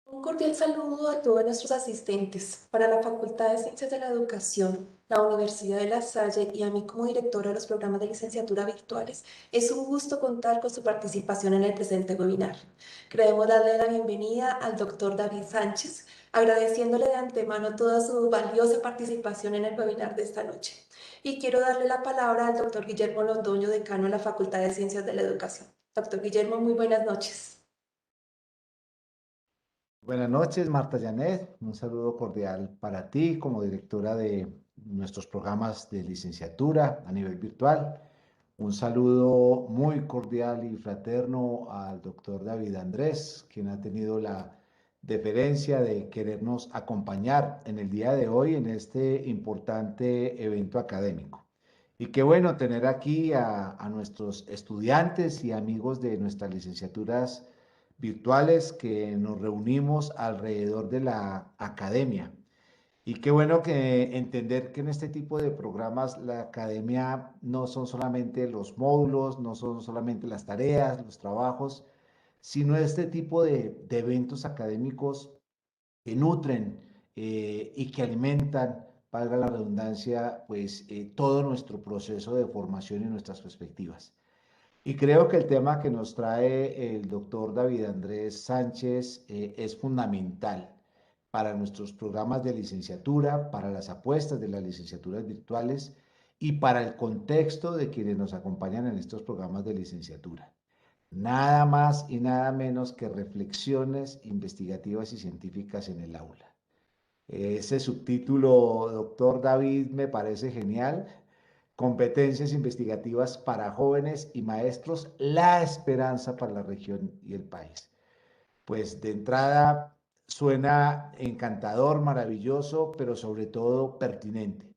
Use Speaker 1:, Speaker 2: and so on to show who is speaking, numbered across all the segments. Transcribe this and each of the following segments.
Speaker 1: Un cordial saludo a todos nuestros asistentes. Para la Facultad de Ciencias de la Educación, la Universidad de La Salle y a mí como directora de los programas de licenciatura virtuales, es un gusto contar con su participación en el presente webinar. Queremos darle la bienvenida al doctor David Sánchez, agradeciéndole de antemano toda su valiosa participación en el webinar de esta noche. Y quiero darle la palabra al doctor Guillermo Londoño, decano de la Facultad de Ciencias de la Educación. Doctor Guillermo, muy buenas noches.
Speaker 2: Buenas noches, Marta Janet. Un saludo cordial para ti como directora de nuestros programas de licenciatura a nivel virtual. Un saludo muy cordial y fraterno al doctor David Andrés, quien ha tenido la deferencia de querernos acompañar en el día de hoy en este importante evento académico. Y qué bueno tener aquí a nuestros estudiantes y amigos de nuestras licenciaturas virtuales que nos reunimos alrededor de la academia. Y qué bueno que entender que en este tipo de programas la academia no son solamente los módulos, no son solamente las tareas, los trabajos, sino este tipo de eventos académicos que nutren y que alimentan, valga la redundancia, pues todo nuestro proceso de formación y nuestras perspectivas. Y creo que el tema que nos trae el doctor David Andrés Sánchez es fundamental para nuestros programas de licenciatura, para las apuestas de las licenciaturas virtuales y para el contexto de quienes nos acompañan en estos programas de licenciatura. Nada más y nada menos que reflexiones investigativas y científicas en el aula. Ese subtítulo, doctor David, me parece genial. Competencias investigativas para jóvenes y maestros, la esperanza para la región y el país. Pues de entrada suena encantador, maravilloso, pero sobre todo pertinente.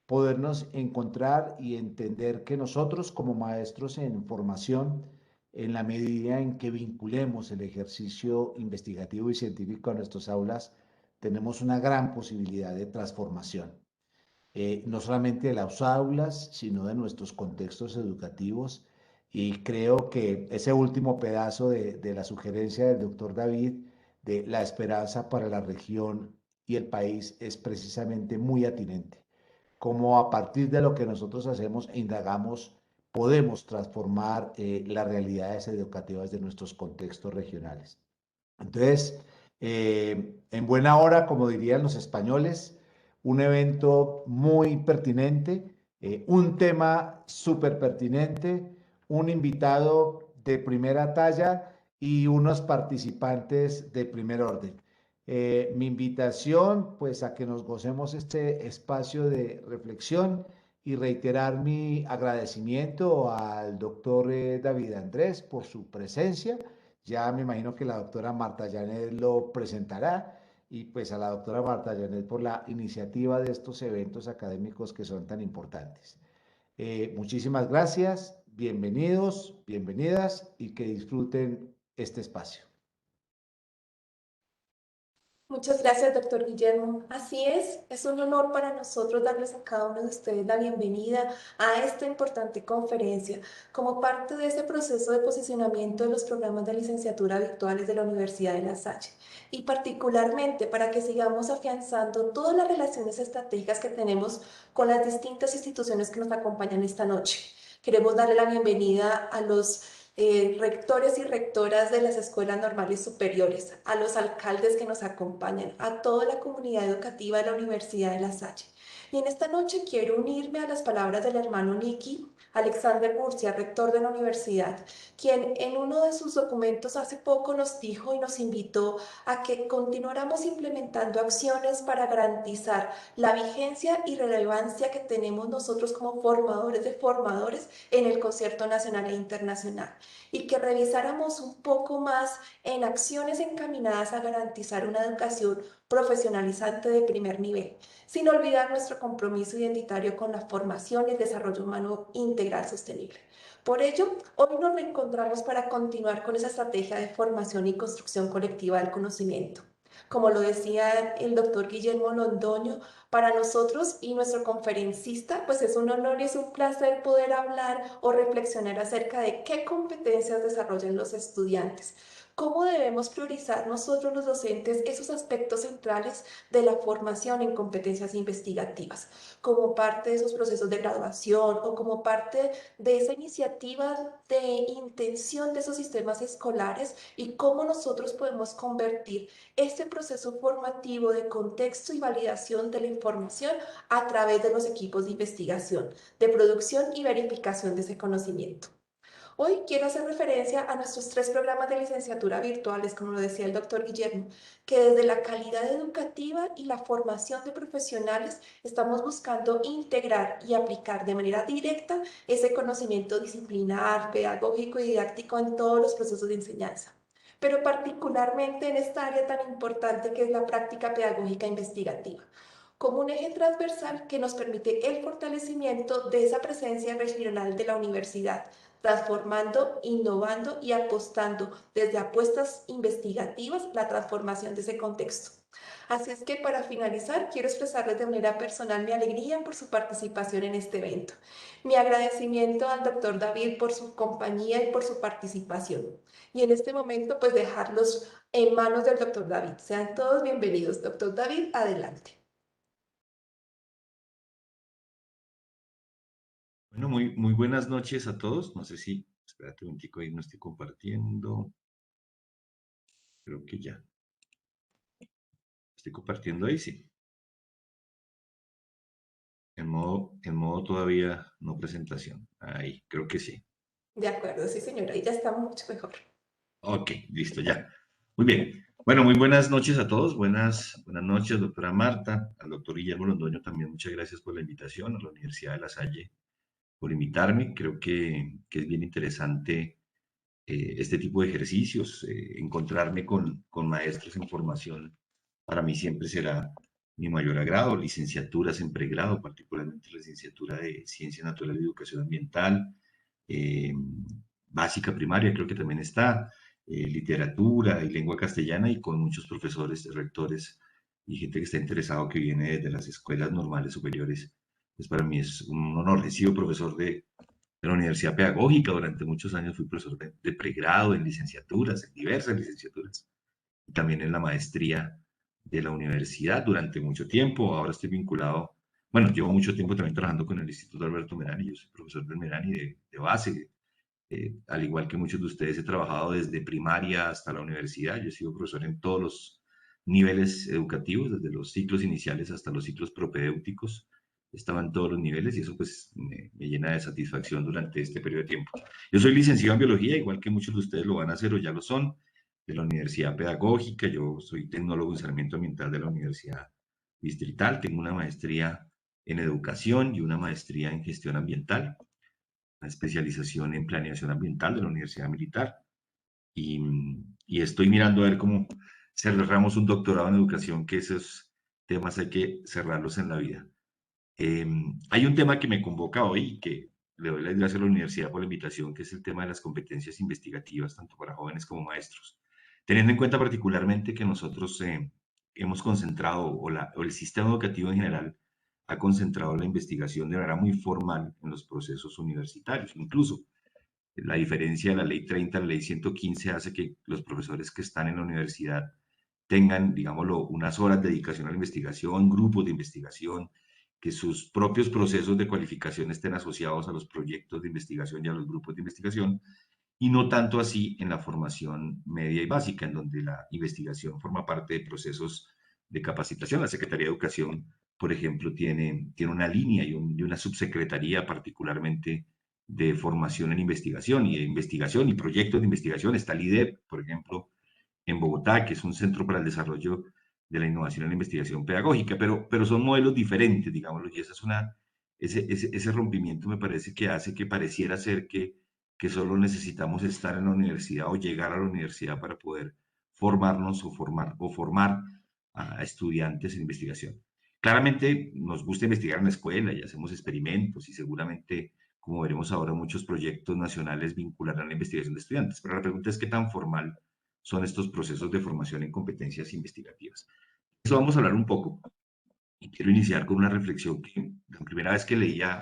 Speaker 2: Podernos encontrar y entender que nosotros como maestros en formación, en la medida en que vinculemos el ejercicio investigativo y científico a nuestras aulas, tenemos una gran posibilidad de transformación, no solamente de las aulas, sino de nuestros contextos educativos. Y creo que ese último pedazo de la sugerencia del doctor David, de la esperanza para la región y el país, es precisamente muy atinente. Como a partir de lo que nosotros hacemos e indagamos, podemos transformar las realidades educativas de nuestros contextos regionales. Entonces, en buena hora, como dirían los españoles, un evento muy pertinente, un tema súper pertinente, un invitado de primera talla y unos participantes de primer orden. Mi invitación, pues, a que nos gocemos este espacio de reflexión y reiterar mi agradecimiento al doctor David Andrés por su presencia. Ya me imagino que la doctora Marta Janet lo presentará y pues a la doctora Marta Janet por la iniciativa de estos eventos académicos que son tan importantes. Muchísimas gracias, bienvenidos, bienvenidas y que disfruten este espacio.
Speaker 1: Muchas gracias, doctor Guillermo. Así es un honor para nosotros darles a cada uno de ustedes la bienvenida a esta importante conferencia como parte de ese proceso de posicionamiento de los programas de licenciatura virtuales de la Universidad de La Salle y particularmente para que sigamos afianzando todas las relaciones estratégicas que tenemos con las distintas instituciones que nos acompañan esta noche. Queremos darle la bienvenida a los rectores y rectoras de las escuelas normales superiores, a los alcaldes que nos acompañan, a toda la comunidad educativa de la Universidad de La Salle. Y en esta noche quiero unirme a las palabras del hermano Nicky, Alexander Murcia, rector de la universidad, quien en uno de sus documentos hace poco nos dijo y nos invitó a que continuáramos implementando acciones para garantizar la vigencia y relevancia que tenemos nosotros como formadores de formadores en el concierto nacional e internacional y que revisáramos un poco más en acciones encaminadas a garantizar una educación profesionalizante de primer nivel, sin olvidar nuestro compromiso identitario con la formación y el desarrollo humano integral sostenible. Por ello, hoy nos reencontramos para continuar con esa estrategia de formación y construcción colectiva del conocimiento. Como lo decía el doctor Guillermo Londoño, para nosotros y nuestro conferencista, pues es un honor y es un placer poder hablar o reflexionar acerca de qué competencias desarrollan los estudiantes. ¿Cómo debemos priorizar nosotros los docentes esos aspectos centrales de la formación en competencias investigativas, como parte de esos procesos de graduación o como parte de esa iniciativa de intención de esos sistemas escolares y cómo nosotros podemos convertir este proceso formativo de contexto y validación de la información a través de los equipos de investigación, de producción y verificación de ese conocimiento? Hoy quiero hacer referencia a nuestros tres programas de licenciatura virtuales, como lo decía el doctor Guillermo, que desde la calidad educativa y la formación de profesionales estamos buscando integrar y aplicar de manera directa ese conocimiento disciplinar, pedagógico y didáctico en todos los procesos de enseñanza, pero particularmente en esta área tan importante que es la práctica pedagógica investigativa como un eje transversal que nos permite el fortalecimiento de esa presencia regional de la universidad, transformando, innovando y apostando desde apuestas investigativas la transformación de ese contexto. Así es que para finalizar, quiero expresarles de manera personal mi alegría por su participación en este evento. Mi agradecimiento al doctor David por su compañía y por su participación. Y en este momento, pues dejarlos en manos del doctor David. Sean todos bienvenidos. Doctor David, adelante.
Speaker 3: Bueno, muy buenas noches a todos. No sé si, espérate un momentico, ahí no estoy compartiendo. Creo que ya. Estoy compartiendo ahí, sí. En modo todavía no presentación. Ahí, creo que sí.
Speaker 1: De acuerdo, sí, señora, ahí ya está mucho mejor.
Speaker 3: Ok, listo, ya. Muy bien. Bueno, muy buenas noches a todos. Buenas noches, doctora Marta. Al doctor Guillermo Londoño también muchas gracias por la invitación a la Universidad de La Salle por invitarme. Creo que es bien interesante este tipo de ejercicios, encontrarme con maestros en formación, para mí siempre será mi mayor agrado, licenciaturas en pregrado, particularmente la licenciatura de Ciencia Natural y Educación Ambiental, eh, básica primaria creo que también está, literatura y lengua castellana y con muchos profesores, rectores y gente que está interesado que viene desde las escuelas normales superiores. Pues para mí es un honor. He sido profesor de la Universidad Pedagógica. Durante muchos años fui profesor de pregrado, en licenciaturas, en diversas licenciaturas, y también en la maestría de la universidad durante mucho tiempo. Ahora estoy vinculado, bueno, llevo mucho tiempo también trabajando con el Instituto Alberto Merani. Yo soy profesor del Merani de base. Al igual que muchos de ustedes, he trabajado desde primaria hasta la universidad. Yo he sido profesor en todos los niveles educativos, desde los ciclos iniciales hasta los ciclos propedéuticos. Estaba en todos los niveles y eso pues me llena de satisfacción durante este periodo de tiempo. Yo soy licenciado en biología, igual que muchos de ustedes lo van a hacer o ya lo son, de la Universidad Pedagógica. Yo soy tecnólogo en saneamiento ambiental de la Universidad Distrital. Tengo una maestría en educación y una maestría en gestión ambiental, una especialización en planeación ambiental de la Universidad Militar y, y estoy mirando a ver cómo cerramos un doctorado en educación, que esos temas hay que cerrarlos en la vida. Eh, Hay un tema que me convoca hoy y que le doy las gracias a la universidad por la invitación, que es el tema de las competencias investigativas, tanto para jóvenes como maestros. Teniendo en cuenta particularmente que nosotros hemos concentrado, o el sistema educativo en general, ha concentrado la investigación de manera muy formal en los procesos universitarios. Incluso la diferencia de la ley 30 a la ley 115 hace que los profesores que están en la universidad tengan, digámoslo, unas horas de dedicación a la investigación, grupos de investigación, que sus propios procesos de cualificación estén asociados a los proyectos de investigación y a los grupos de investigación, y no tanto así en la formación media y básica, en donde la investigación forma parte de procesos de capacitación. La Secretaría de Educación, por ejemplo, tiene una línea y una subsecretaría particularmente de formación en investigación y proyectos de investigación. Está el IDEP, por ejemplo, en Bogotá, que es un centro para el desarrollo de la innovación en la investigación pedagógica, pero son modelos diferentes, digámoslo, y esa es ese rompimiento me parece que hace que pareciera ser que solo necesitamos estar en la universidad o llegar a la universidad para poder formarnos o formar a estudiantes en investigación. Claramente nos gusta investigar en la escuela y hacemos experimentos y seguramente, como veremos ahora, muchos proyectos nacionales vincularán la investigación de estudiantes, pero la pregunta es qué tan formal son estos procesos de formación en competencias investigativas. Eso vamos a hablar un poco y quiero iniciar con una reflexión que la primera vez que leía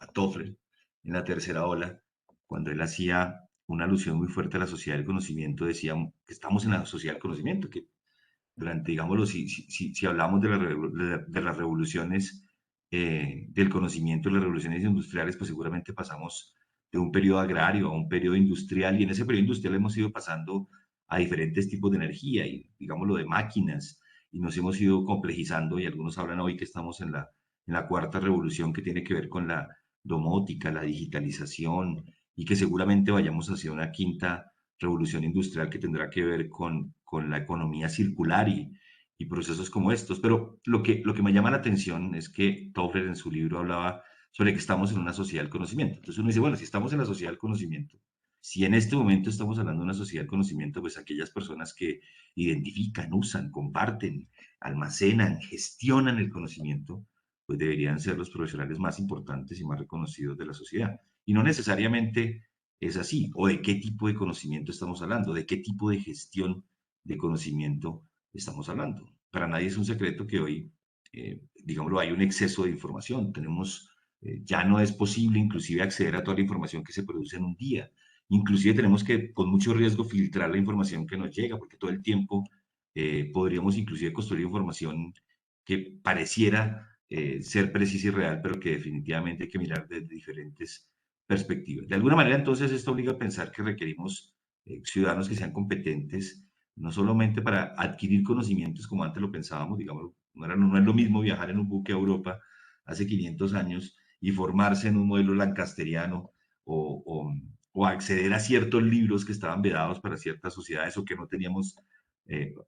Speaker 3: a Toffler en la tercera ola, cuando él hacía una alusión muy fuerte a la sociedad del conocimiento, decía que estamos en la sociedad del conocimiento, que durante, digámoslo, si hablamos de las revoluciones del conocimiento, las revoluciones industriales, pues seguramente pasamos de un periodo agrario a un periodo industrial, y en ese periodo industrial hemos ido pasando a diferentes tipos de energía y, digámoslo, de máquinas, y nos hemos ido complejizando, y algunos hablan hoy que estamos en la cuarta revolución, que tiene que ver con la domótica, la digitalización, y que seguramente vayamos hacia una quinta revolución industrial que tendrá que ver con la economía circular y procesos como estos. Pero lo que me llama la atención es que Toffler en su libro hablaba sobre que estamos en una sociedad del conocimiento. Entonces uno dice, bueno, si estamos en la sociedad del conocimiento, si en este momento estamos hablando de una sociedad del conocimiento, pues aquellas personas que identifican, usan, comparten, almacenan, gestionan el conocimiento, pues deberían ser los profesionales más importantes y más reconocidos de la sociedad. Y no necesariamente es así, o de qué tipo de conocimiento estamos hablando, de qué tipo de gestión de conocimiento estamos hablando. Para nadie es un secreto que hoy, digámoslo, hay un exceso de información. Ya no es posible inclusive acceder a toda la información que se produce en un día. Inclusive tenemos que, con mucho riesgo, filtrar la información que nos llega, porque todo el tiempo podríamos inclusive construir información que pareciera ser precisa y real, pero que definitivamente hay que mirar desde diferentes perspectivas. De alguna manera, entonces, esto obliga a pensar que requerimos ciudadanos que sean competentes, no solamente para adquirir conocimientos como antes lo pensábamos, digamos, no es lo mismo viajar en un buque a Europa hace 500 años y formarse en un modelo lancasteriano o, o, o acceder a ciertos libros que estaban vedados para ciertas sociedades o que no teníamos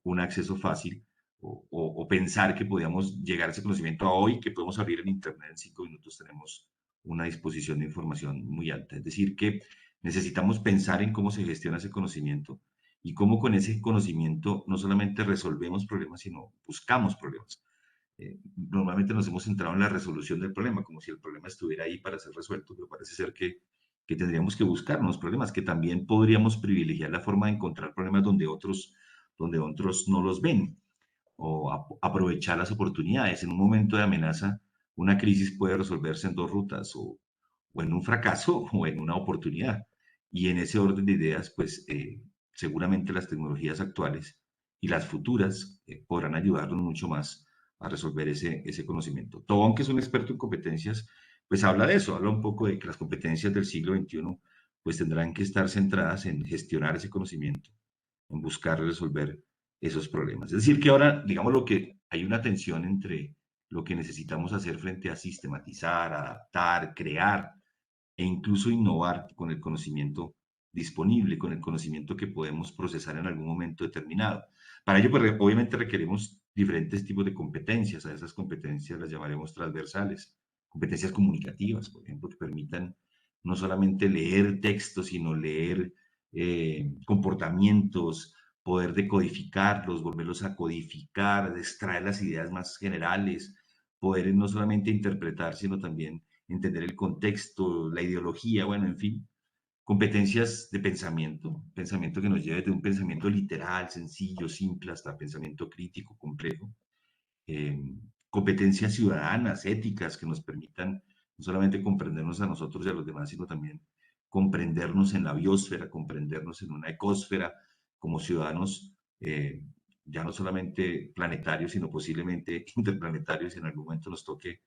Speaker 3: un acceso fácil, o pensar que podíamos llegar a ese conocimiento a hoy, que podemos abrir en Internet en 5 minutos, tenemos una disposición de información muy alta. Es decir, que necesitamos pensar en cómo se gestiona ese conocimiento y cómo con ese conocimiento no solamente resolvemos problemas, sino buscamos problemas. Normalmente nos hemos centrado en la resolución del problema, como si el problema estuviera ahí para ser resuelto, pero parece ser que tendríamos que buscar unos problemas, que también podríamos privilegiar la forma de encontrar problemas donde otros no los ven, o aprovechar las oportunidades. En un momento de amenaza, una crisis puede resolverse en dos rutas, o en un fracaso o en una oportunidad. Y en ese orden de ideas, pues seguramente las tecnologías actuales y las futuras podrán ayudarnos mucho más a resolver ese conocimiento. Tobón, que es un experto en competencias, pues habla de eso, habla un poco de que las competencias del siglo XXI pues tendrán que estar centradas en gestionar ese conocimiento, en buscar resolver esos problemas. Es decir, que ahora, digamos, lo que hay una tensión entre lo que necesitamos hacer frente a sistematizar, adaptar, crear e incluso innovar con el conocimiento disponible, con el conocimiento que podemos procesar en algún momento determinado. Para ello, pues, obviamente requerimos diferentes tipos de competencias. A esas competencias las llamaremos transversales. Competencias comunicativas, por ejemplo, que permitan no solamente leer textos, sino leer comportamientos, poder decodificarlos, volverlos a codificar, extraer las ideas más generales, poder no solamente interpretar, sino también entender el contexto, la ideología, bueno, en fin, competencias de pensamiento, pensamiento que nos lleve de un pensamiento literal, sencillo, simple, hasta pensamiento crítico, complejo, eh, competencias ciudadanas, éticas, que nos permitan no solamente comprendernos a nosotros y a los demás, sino también comprendernos en la biosfera, comprendernos en una ecosfera como ciudadanos, ya no solamente planetarios, sino posiblemente interplanetarios, y en algún momento nos toque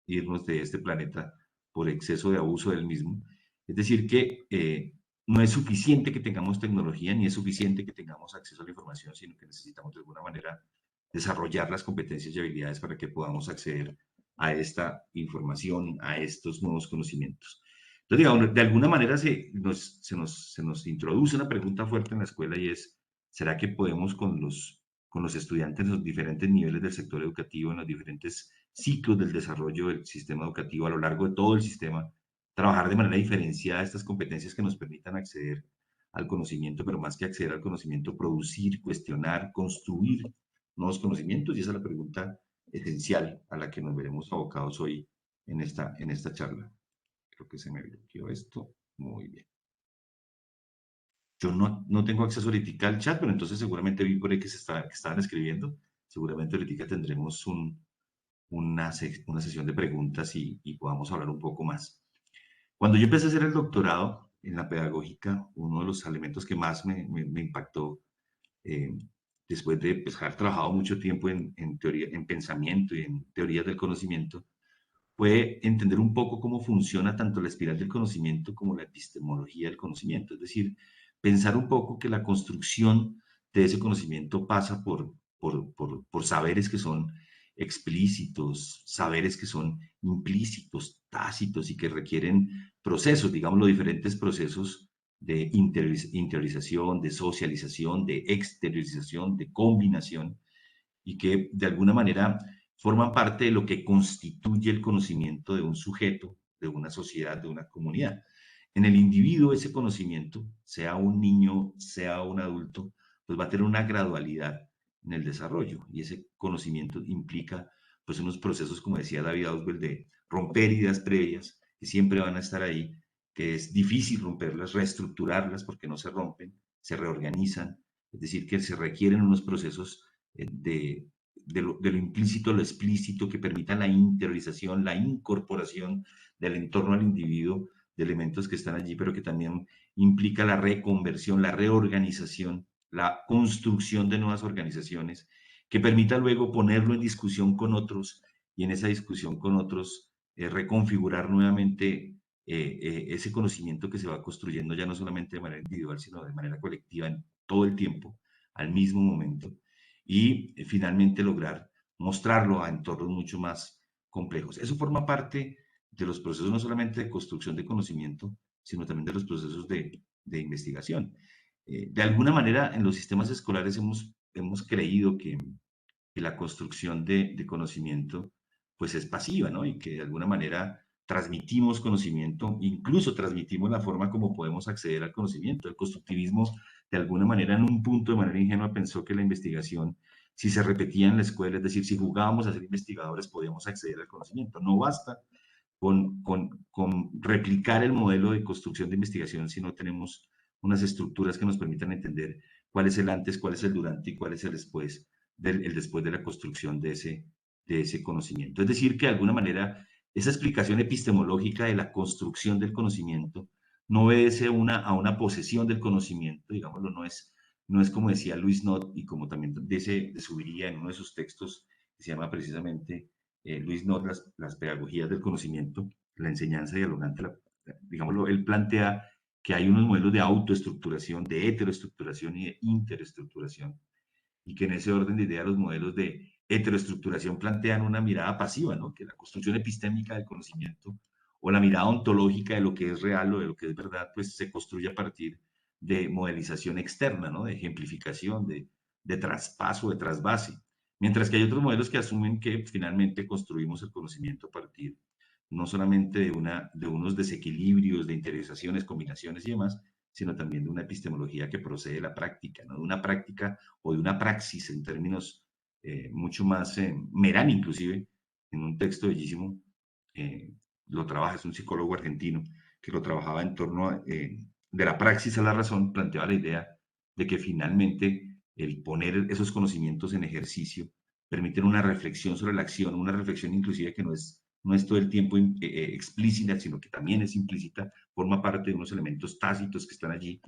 Speaker 3: irnos de este planeta por exceso de abuso del mismo. Es decir, que no es suficiente que tengamos tecnología, ni es suficiente que tengamos acceso a la información, sino que necesitamos de alguna manera desarrollar las competencias y habilidades para que podamos acceder a esta información, a estos nuevos conocimientos. Entonces, digamos, de alguna manera se nos introduce una pregunta fuerte en la escuela, y es, ¿será que podemos con los estudiantes en los diferentes niveles del sector educativo, en los diferentes ciclos del desarrollo del sistema educativo a lo largo de todo el sistema, trabajar de manera diferenciada estas competencias que nos permitan acceder al conocimiento, pero más que acceder al conocimiento, producir, cuestionar, construir nuevos conocimientos? Y esa es la pregunta esencial a la que nos veremos abocados hoy en esta charla. Creo que se me bloqueó esto. Muy bien. Yo no tengo acceso ahorita al chat, pero entonces seguramente vi por ahí que que estaban escribiendo. Seguramente ahorita tendremos una sesión de preguntas y podamos hablar un poco más. Cuando yo empecé a hacer el doctorado, en la pedagógica, uno de los elementos que más me impactó, eh, después de pues, haber trabajado mucho tiempo en teoría, en pensamiento y en teorías del conocimiento, fue entender un poco cómo funciona tanto la espiral del conocimiento como la epistemología del conocimiento. Es decir, pensar un poco que la construcción de ese conocimiento pasa por saberes que son explícitos, saberes que son implícitos, tácitos y que requieren procesos, digamos, los diferentes procesos de interiorización, de socialización, de exteriorización, de combinación, y que de alguna manera forman parte de lo que constituye el conocimiento de un sujeto, de una sociedad, de una comunidad. En el individuo ese conocimiento, sea un niño, sea un adulto, pues va a tener una gradualidad en el desarrollo y ese conocimiento implica pues unos procesos, como decía David Ausubel, de romper ideas previas que siempre van a estar ahí, que es difícil romperlas, reestructurarlas porque no se rompen, se reorganizan, es decir, que se requieren unos procesos de lo implícito a lo explícito que permitan la interiorización, la incorporación del entorno al individuo, de elementos que están allí, pero que también implica la reconversión, la reorganización, la construcción de nuevas organizaciones, que permita luego ponerlo en discusión con otros y en esa discusión con otros reconfigurar nuevamente ese conocimiento que se va construyendo ya no solamente de manera individual, sino de manera colectiva en todo el tiempo, al mismo momento y finalmente lograr mostrarlo a entornos mucho más complejos. Eso forma parte de los procesos no solamente de construcción de conocimiento, sino también de los procesos de investigación. De alguna manera, en los sistemas escolares hemos creído que la construcción de conocimiento pues es pasiva, ¿no? Y que de alguna manera transmitimos conocimiento, incluso transmitimos la forma como podemos acceder al conocimiento. El constructivismo, de alguna manera, en un punto de manera ingenua, pensó que la investigación, si se repetía en la escuela, es decir, si jugábamos a ser investigadores, podíamos acceder al conocimiento. No basta con replicar el modelo de construcción de investigación si no tenemos unas estructuras que nos permitan entender cuál es el antes, cuál es el durante y cuál es el después de la construcción de ese conocimiento. Es decir, que de alguna manera esa explicación epistemológica de la construcción del conocimiento no obedece a una posesión del conocimiento, digámoslo, no es como decía Luis Nott y como también subiría en uno de sus textos que se llama precisamente Luis Nott, las pedagogías del conocimiento, la enseñanza dialogante, digámoslo, él plantea que hay unos modelos de autoestructuración, de heteroestructuración y de interestructuración, y que en ese orden de ideas los modelos de heteroestructuración plantean una mirada pasiva, ¿no? Que la construcción epistémica del conocimiento o la mirada ontológica de lo que es real o de lo que es verdad, pues se construye a partir de modelización externa, ¿no? De ejemplificación, de traspaso, de trasvase. Mientras que hay otros modelos que asumen que finalmente construimos el conocimiento a partir no solamente de unos desequilibrios, de interesaciones, combinaciones y demás, sino también de una epistemología que procede de la práctica, ¿no? De una práctica o de una praxis en términos mucho más, Merán inclusive, en un texto bellísimo, eh, lo trabaja, es un psicólogo argentino que lo trabajaba en torno de la praxis a la razón, planteaba la idea de que finalmente el poner esos conocimientos en ejercicio permite una reflexión sobre la acción, una reflexión inclusive que no es todo el tiempo explícita, sino que también es implícita, forma parte de unos elementos tácitos que están allí,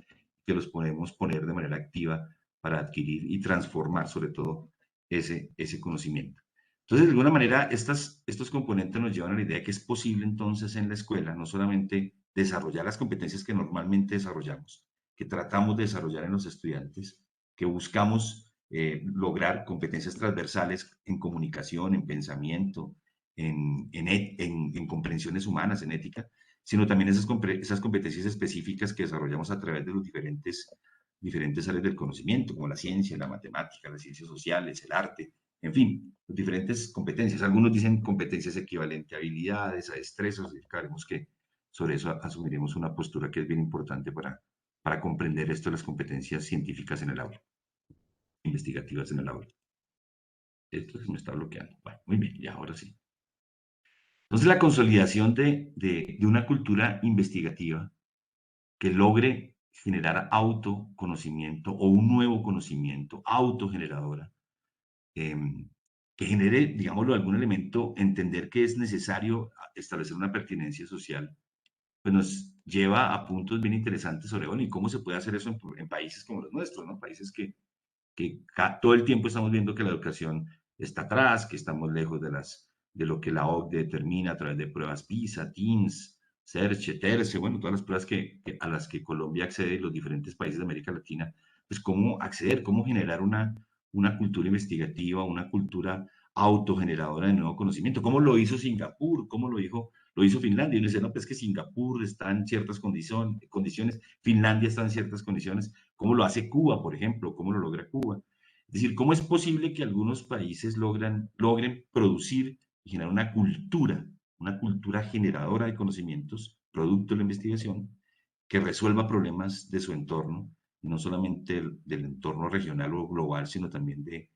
Speaker 3: que los podemos poner de manera activa para adquirir y transformar sobre todo ese conocimiento. Entonces, de alguna manera, estos componentes nos llevan a la idea de que es posible entonces en la escuela no solamente desarrollar las competencias que normalmente desarrollamos, que tratamos de desarrollar en los estudiantes, que buscamos lograr competencias transversales en comunicación, en pensamiento, en comprensiones humanas, en ética, sino también esas competencias específicas que desarrollamos a través de los diferentes áreas del conocimiento, como la ciencia, la matemática, las ciencias sociales, el arte, en fin, las diferentes competencias. Algunos dicen competencias equivalentes a habilidades, a destrezas, y creemos que sobre eso asumiremos una postura que es bien importante para comprender esto de las competencias científicas en el aula, investigativas en el aula. Esto se me está bloqueando. Bueno, muy bien, y ahora sí. Entonces, la consolidación de una cultura investigativa que logre generar autoconocimiento o un nuevo conocimiento autogeneradora, eh, que genere, digámoslo, algún elemento, entender que es necesario establecer una pertinencia social, pues lleva a puntos bien interesantes sobre, bueno, y cómo se puede hacer eso en países como los nuestros, ¿no? Países que todo el tiempo estamos viendo que la educación está atrás, que estamos lejos de lo que la OCDE determina a través de pruebas PISA, TIMSS, CERCHE, TERCE, bueno, todas las pruebas a las que Colombia accede y los diferentes países de América Latina, pues cómo acceder, cómo generar una cultura investigativa, una cultura autogeneradora de nuevo conocimiento. ¿Cómo lo hizo Singapur? ¿Cómo lo hizo Finlandia? Y uno dice, no, pues que Singapur está en ciertas condiciones, Finlandia está en ciertas condiciones. ¿Cómo lo hace Cuba, por ejemplo? ¿Cómo lo logra Cuba? Es decir, ¿cómo es posible que algunos países logren producir y generar una cultura generadora de conocimientos, producto de la investigación, que resuelva problemas de su entorno, y no solamente del entorno regional o global, sino también de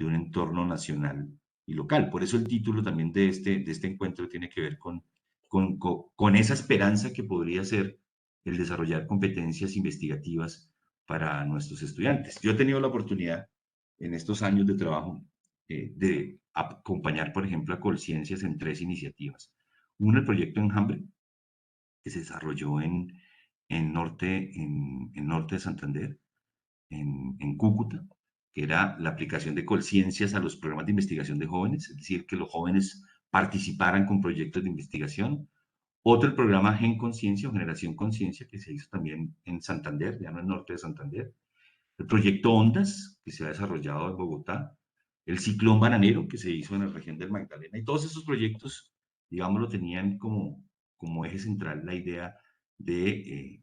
Speaker 3: un entorno nacional y local? Por eso el título también de este encuentro tiene que ver con esa esperanza que podría ser el desarrollar competencias investigativas para nuestros estudiantes. Yo he tenido la oportunidad en estos años de trabajo de acompañar, por ejemplo, a Colciencias en 3 iniciativas. Uno, el proyecto Enjambre, que se desarrolló en norte de Santander, en Cúcuta, que era la aplicación de Colciencias a los programas de investigación de jóvenes, es decir, que los jóvenes participaran con proyectos de investigación. Otro, el programa Gen Conciencia o Generación Conciencia, que se hizo también en Santander, ya no en norte de Santander. El proyecto Ondas, que se ha desarrollado en Bogotá. El ciclón bananero, que se hizo en la región del Magdalena. Y todos esos proyectos, digámoslo, tenían como eje central la idea de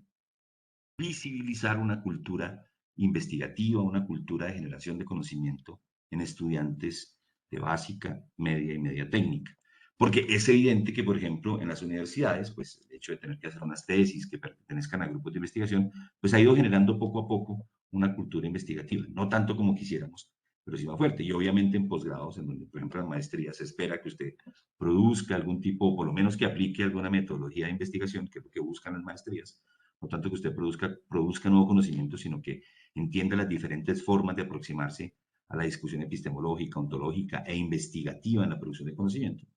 Speaker 3: visibilizar una cultura investigativa, una cultura de generación de conocimiento en estudiantes de básica, media y media técnica. Porque es evidente que, por ejemplo, en las universidades, pues el hecho de tener que hacer unas tesis que pertenezcan a grupos de investigación, pues ha ido generando poco a poco una cultura investigativa, no tanto como quisiéramos, pero sí va fuerte. Y obviamente en posgrados, en donde, por ejemplo, en maestrías se espera que usted produzca algún tipo, por lo menos que aplique alguna metodología de investigación, que es lo que buscan las maestrías, no tanto que usted produzca nuevo conocimiento, sino que entienda las diferentes formas de aproximarse a la discusión epistemológica, ontológica e investigativa en la producción de conocimiento.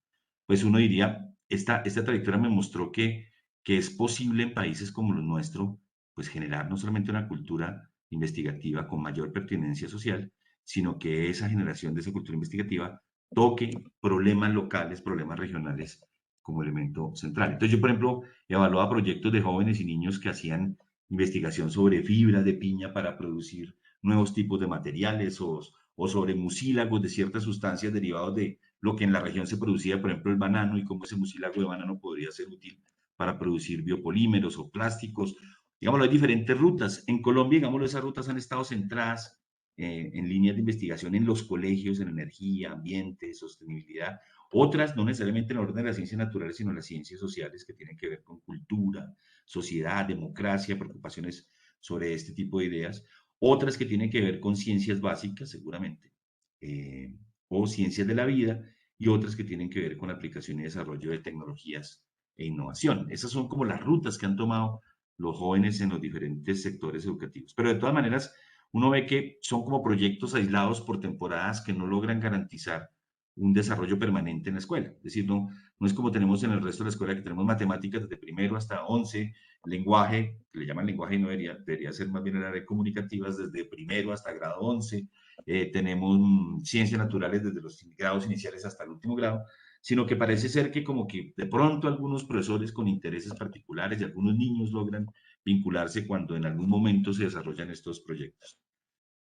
Speaker 3: Pues uno diría, esta trayectoria me mostró que es posible en países como los nuestros, pues generar no solamente una cultura investigativa con mayor pertinencia social, sino que esa generación de esa cultura investigativa toque problemas locales, problemas regionales como elemento central. Entonces yo, por ejemplo, evaluaba proyectos de jóvenes y niños que hacían investigación sobre fibra de piña para producir nuevos tipos de materiales o sobre mucílagos de ciertas sustancias derivados de lo que en la región se producía, por ejemplo, el banano, y cómo ese mucílago de banano podría ser útil para producir biopolímeros o plásticos. Digámoslo, hay diferentes rutas. En Colombia, digámoslo, esas rutas han estado centradas en líneas de investigación en los colegios, en energía, ambiente, sostenibilidad. Otras, no necesariamente en el orden de las ciencias naturales, sino en las ciencias sociales que tienen que ver con cultura, sociedad, democracia, preocupaciones sobre este tipo de ideas. Otras que tienen que ver con ciencias básicas, seguramente, o ciencias de la vida, y otras que tienen que ver con aplicación y desarrollo de tecnologías e innovación. Esas son como las rutas que han tomado los jóvenes en los diferentes sectores educativos. Pero de todas maneras, uno ve que son como proyectos aislados por temporadas que no logran garantizar un desarrollo permanente en la escuela. Es decir, no es como tenemos en el resto de la escuela, que tenemos matemáticas desde primero hasta 11, lenguaje, que le llaman lenguaje y no debería ser más bien el área comunicativas desde primero hasta grado 11, tenemos ciencias naturales desde los grados iniciales hasta el último grado, sino que parece ser que como que de pronto algunos profesores con intereses particulares y algunos niños logran vincularse cuando en algún momento se desarrollan estos proyectos.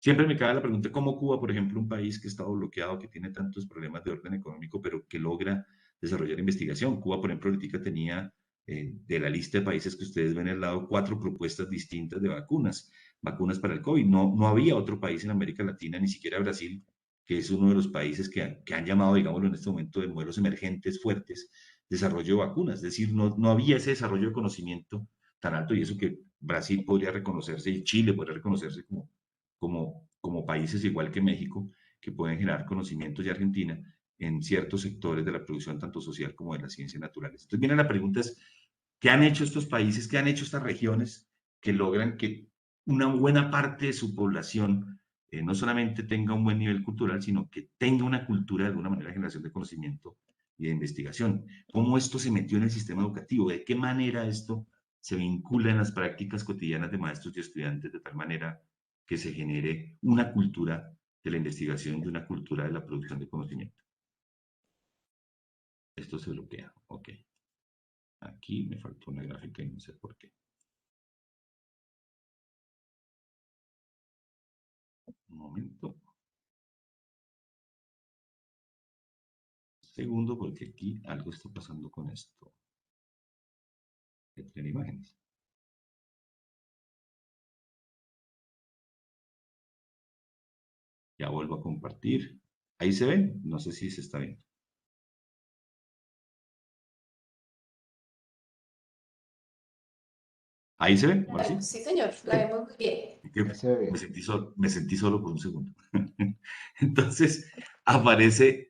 Speaker 3: Siempre me cabe la pregunta, ¿cómo Cuba, por ejemplo, un país que ha estado bloqueado, que tiene tantos problemas de orden económico, pero que logra desarrollar investigación? Cuba, por ejemplo, ahorita tenía de la lista de países que ustedes ven al lado 4 propuestas distintas de vacunas para el COVID. No había otro país en América Latina, ni siquiera Brasil, que es uno de los países que han llamado, digámoslo en este momento, de modelos emergentes fuertes, desarrollo de vacunas. Es decir, no había ese desarrollo de conocimiento tan alto, y eso que Brasil podría reconocerse y Chile podría reconocerse como países igual que México, que pueden generar conocimientos, y Argentina, en ciertos sectores de la producción, tanto social como de las ciencias naturales. Entonces viene la pregunta es, ¿qué han hecho estos países, qué han hecho estas regiones que logran que una buena parte de su población no solamente tenga un buen nivel cultural, sino que tenga una cultura de alguna manera de generación de conocimiento y de investigación? ¿Cómo esto se metió en el sistema educativo? ¿De qué manera esto se vincula en las prácticas cotidianas de maestros y estudiantes de tal manera que se genere una cultura de la investigación y una cultura de la producción de conocimiento. Esto se bloquea, ok. Aquí me faltó una gráfica y no sé por qué. Un momento. Segundo, porque aquí algo está pasando con esto. De tener imágenes. Ya vuelvo a compartir. Ahí se ven, no sé si se está viendo. Ahí se ven, ahora sí.
Speaker 1: Sí, señor, la
Speaker 3: Ok.
Speaker 1: vemos muy bien.
Speaker 2: Ahí se ve bien.
Speaker 3: Me sentí solo por un segundo. Entonces, aparece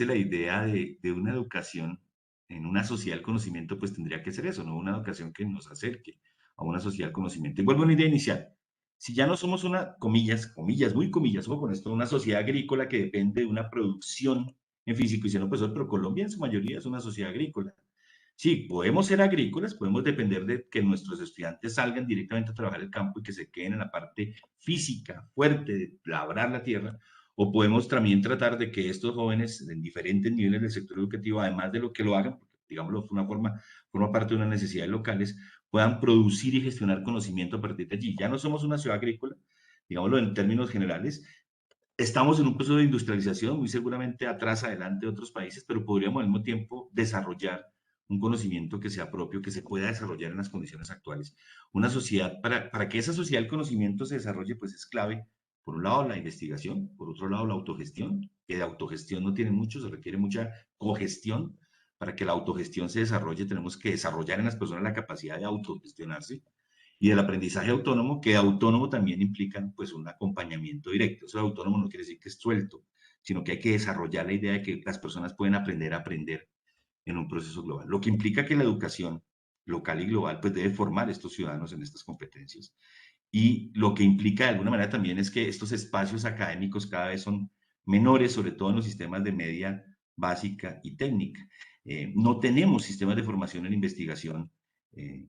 Speaker 3: la idea de una educación en una sociedad del conocimiento, pues tendría que ser eso, ¿no? Una educación que nos acerque a una sociedad del conocimiento. Y vuelvo a una idea inicial. Si ya no somos una, comillas, comillas, muy comillas, ojo con esto, una sociedad agrícola que depende de una producción en físico y si no, pues, pero Colombia en su mayoría es una sociedad agrícola. Sí, podemos ser agrícolas, podemos depender de que nuestros estudiantes salgan directamente a trabajar el campo y que se queden en la parte física, fuerte, de labrar la tierra, o podemos también tratar de que estos jóvenes en diferentes niveles del sector educativo, además de lo que lo hagan, porque digámoslo, forma parte de unas necesidades locales, puedan producir y gestionar conocimiento a partir de allí. Ya no somos una ciudad agrícola, digámoslo en términos generales, estamos en un proceso de industrialización, muy seguramente atrás, adelante de otros países, pero podríamos al mismo tiempo desarrollar un conocimiento que sea propio, que se pueda desarrollar en las condiciones actuales. Una sociedad, para que esa sociedad del conocimiento se desarrolle, pues es clave, por un lado, la investigación, por otro lado, la autogestión, que de autogestión no tiene mucho, se requiere mucha cogestión. Para que la autogestión se desarrolle, tenemos que desarrollar en las personas la capacidad de autogestionarse y del aprendizaje autónomo, que autónomo también implica pues un acompañamiento directo. Eso de autónomo no quiere decir que es suelto, sino que hay que desarrollar la idea de que las personas pueden aprender a aprender en un proceso global, lo que implica que la educación local y global pues debe formar a estos ciudadanos en estas competencias. Y lo que implica de alguna manera también es que estos espacios académicos cada vez son menores, sobre todo en los sistemas de media básica y técnica. No tenemos sistemas de formación en investigación,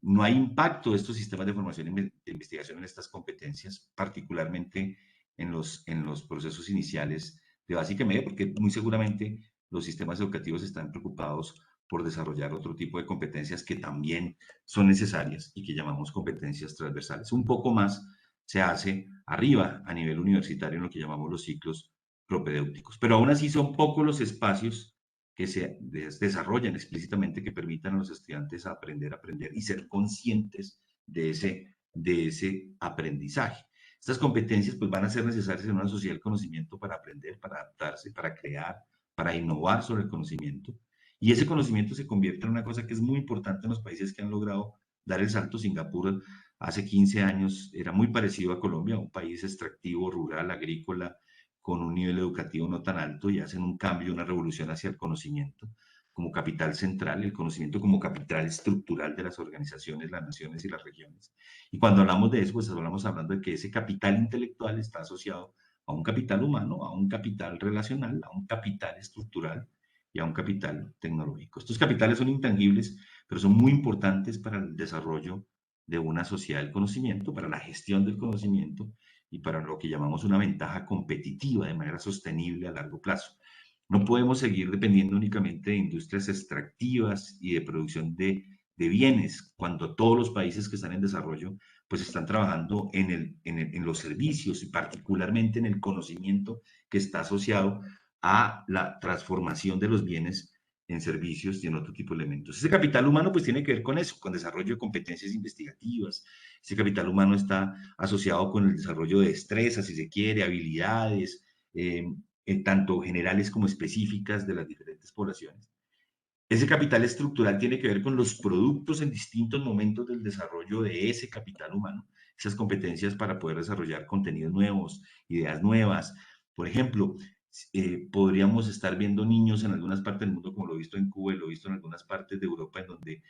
Speaker 3: no hay impacto de estos sistemas de formación de investigación en estas competencias, particularmente en los procesos iniciales de básica y media, porque muy seguramente los sistemas educativos están preocupados por desarrollar otro tipo de competencias que también son necesarias y que llamamos competencias transversales. Un poco más se hace arriba a nivel universitario en lo que llamamos los ciclos propedéuticos, pero aún así son pocos los espacios que se desarrollan explícitamente que permitan a los estudiantes aprender y ser conscientes de ese aprendizaje. Estas competencias pues, van a ser necesarias en una sociedad del conocimiento para aprender, para adaptarse, para crear, para innovar sobre el conocimiento. Y ese conocimiento se convierte en una cosa que es muy importante en los países que han logrado dar el salto. Singapur hace 15 años era muy parecido a Colombia, un país extractivo, rural, agrícola, con un nivel educativo no tan alto y hacen un cambio, una revolución hacia el conocimiento como capital central, el conocimiento como capital estructural de las organizaciones, las naciones y las regiones. Y cuando hablamos de eso, pues hablando de que ese capital intelectual está asociado a un capital humano, a un capital relacional, a un capital estructural y a un capital tecnológico. Estos capitales son intangibles, pero son muy importantes para el desarrollo de una sociedad del conocimiento, para la gestión del conocimiento y para lo que llamamos una ventaja competitiva de manera sostenible a largo plazo. No podemos seguir dependiendo únicamente de industrias extractivas y de producción de bienes, cuando todos los países que están en desarrollo pues están trabajando en los servicios y particularmente en el conocimiento que está asociado a la transformación de los bienes en servicios y en otro tipo de elementos. Ese capital humano pues tiene que ver con eso, con desarrollo de competencias investigativas. Ese capital humano está asociado con el desarrollo de destrezas, si se quiere, habilidades, tanto generales como específicas de las diferentes poblaciones. Ese capital estructural tiene que ver con los productos en distintos momentos del desarrollo de ese capital humano, esas competencias para poder desarrollar contenidos nuevos, ideas nuevas. Por ejemplo, podríamos estar viendo niños en algunas partes del mundo, como lo he visto en Cuba y lo he visto en algunas partes de Europa, en donde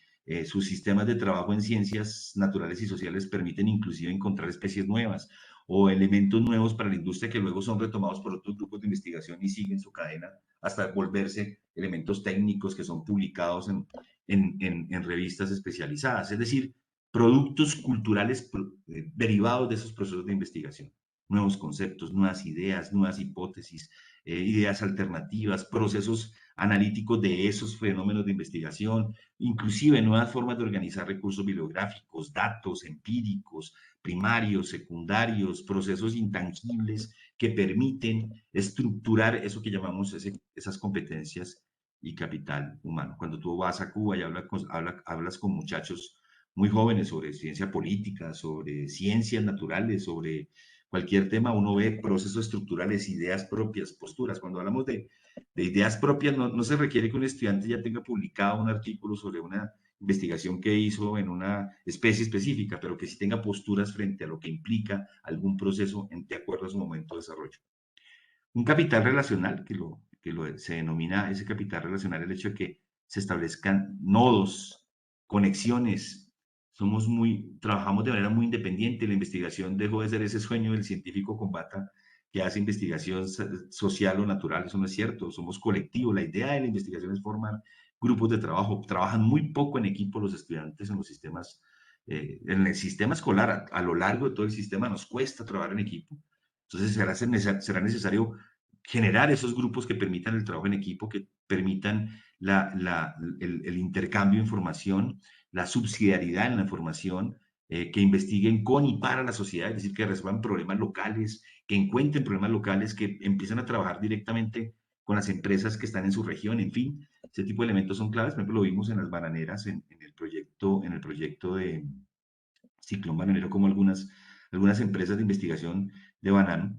Speaker 3: sus sistemas de trabajo en ciencias naturales y sociales permiten inclusive encontrar especies nuevas o elementos nuevos para la industria que luego son retomados por otros grupos de investigación y siguen su cadena hasta volverse elementos técnicos que son publicados en revistas especializadas. Es decir, productos culturales derivados de esos procesos de investigación. Nuevos conceptos, nuevas ideas, nuevas hipótesis, ideas alternativas, procesos analíticos de esos fenómenos de investigación, inclusive nuevas formas de organizar recursos bibliográficos, datos empíricos, primarios, secundarios, procesos intangibles que permiten estructurar eso que llamamos esas competencias y capital humano. Cuando tú vas a Cuba y hablas con muchachos muy jóvenes sobre ciencia política, sobre ciencias naturales, sobre cualquier tema, uno ve procesos estructurales, ideas propias, posturas. Cuando hablamos de ideas propias, no se requiere que un estudiante ya tenga publicado un artículo sobre una investigación que hizo en una especie específica, pero que sí tenga posturas frente a lo que implica algún proceso de acuerdo a su momento de desarrollo. Un capital relacional, se denomina ese capital relacional el hecho de que se establezcan nodos, conexiones. Trabajamos de manera muy independiente. La investigación dejó de ser ese sueño del científico con bata que hace investigación social o natural. Eso no es cierto. Somos colectivos. La idea de la investigación es formar grupos de trabajo. Trabajan muy poco en equipo los estudiantes en los sistemas, en el sistema escolar. A lo largo de todo el sistema nos cuesta trabajar en equipo. Entonces será necesario generar esos grupos que permitan el trabajo en equipo, que permitan el intercambio de información, la subsidiariedad en la información, que investiguen con y para la sociedad, es decir, que resuelvan problemas locales, que encuentren problemas locales, que empiecen a trabajar directamente con las empresas que están en su región, en fin, ese tipo de elementos son claves. Por ejemplo, lo vimos en las bananeras, en el proyecto de Ciclón Bananero, como algunas empresas de investigación de banano,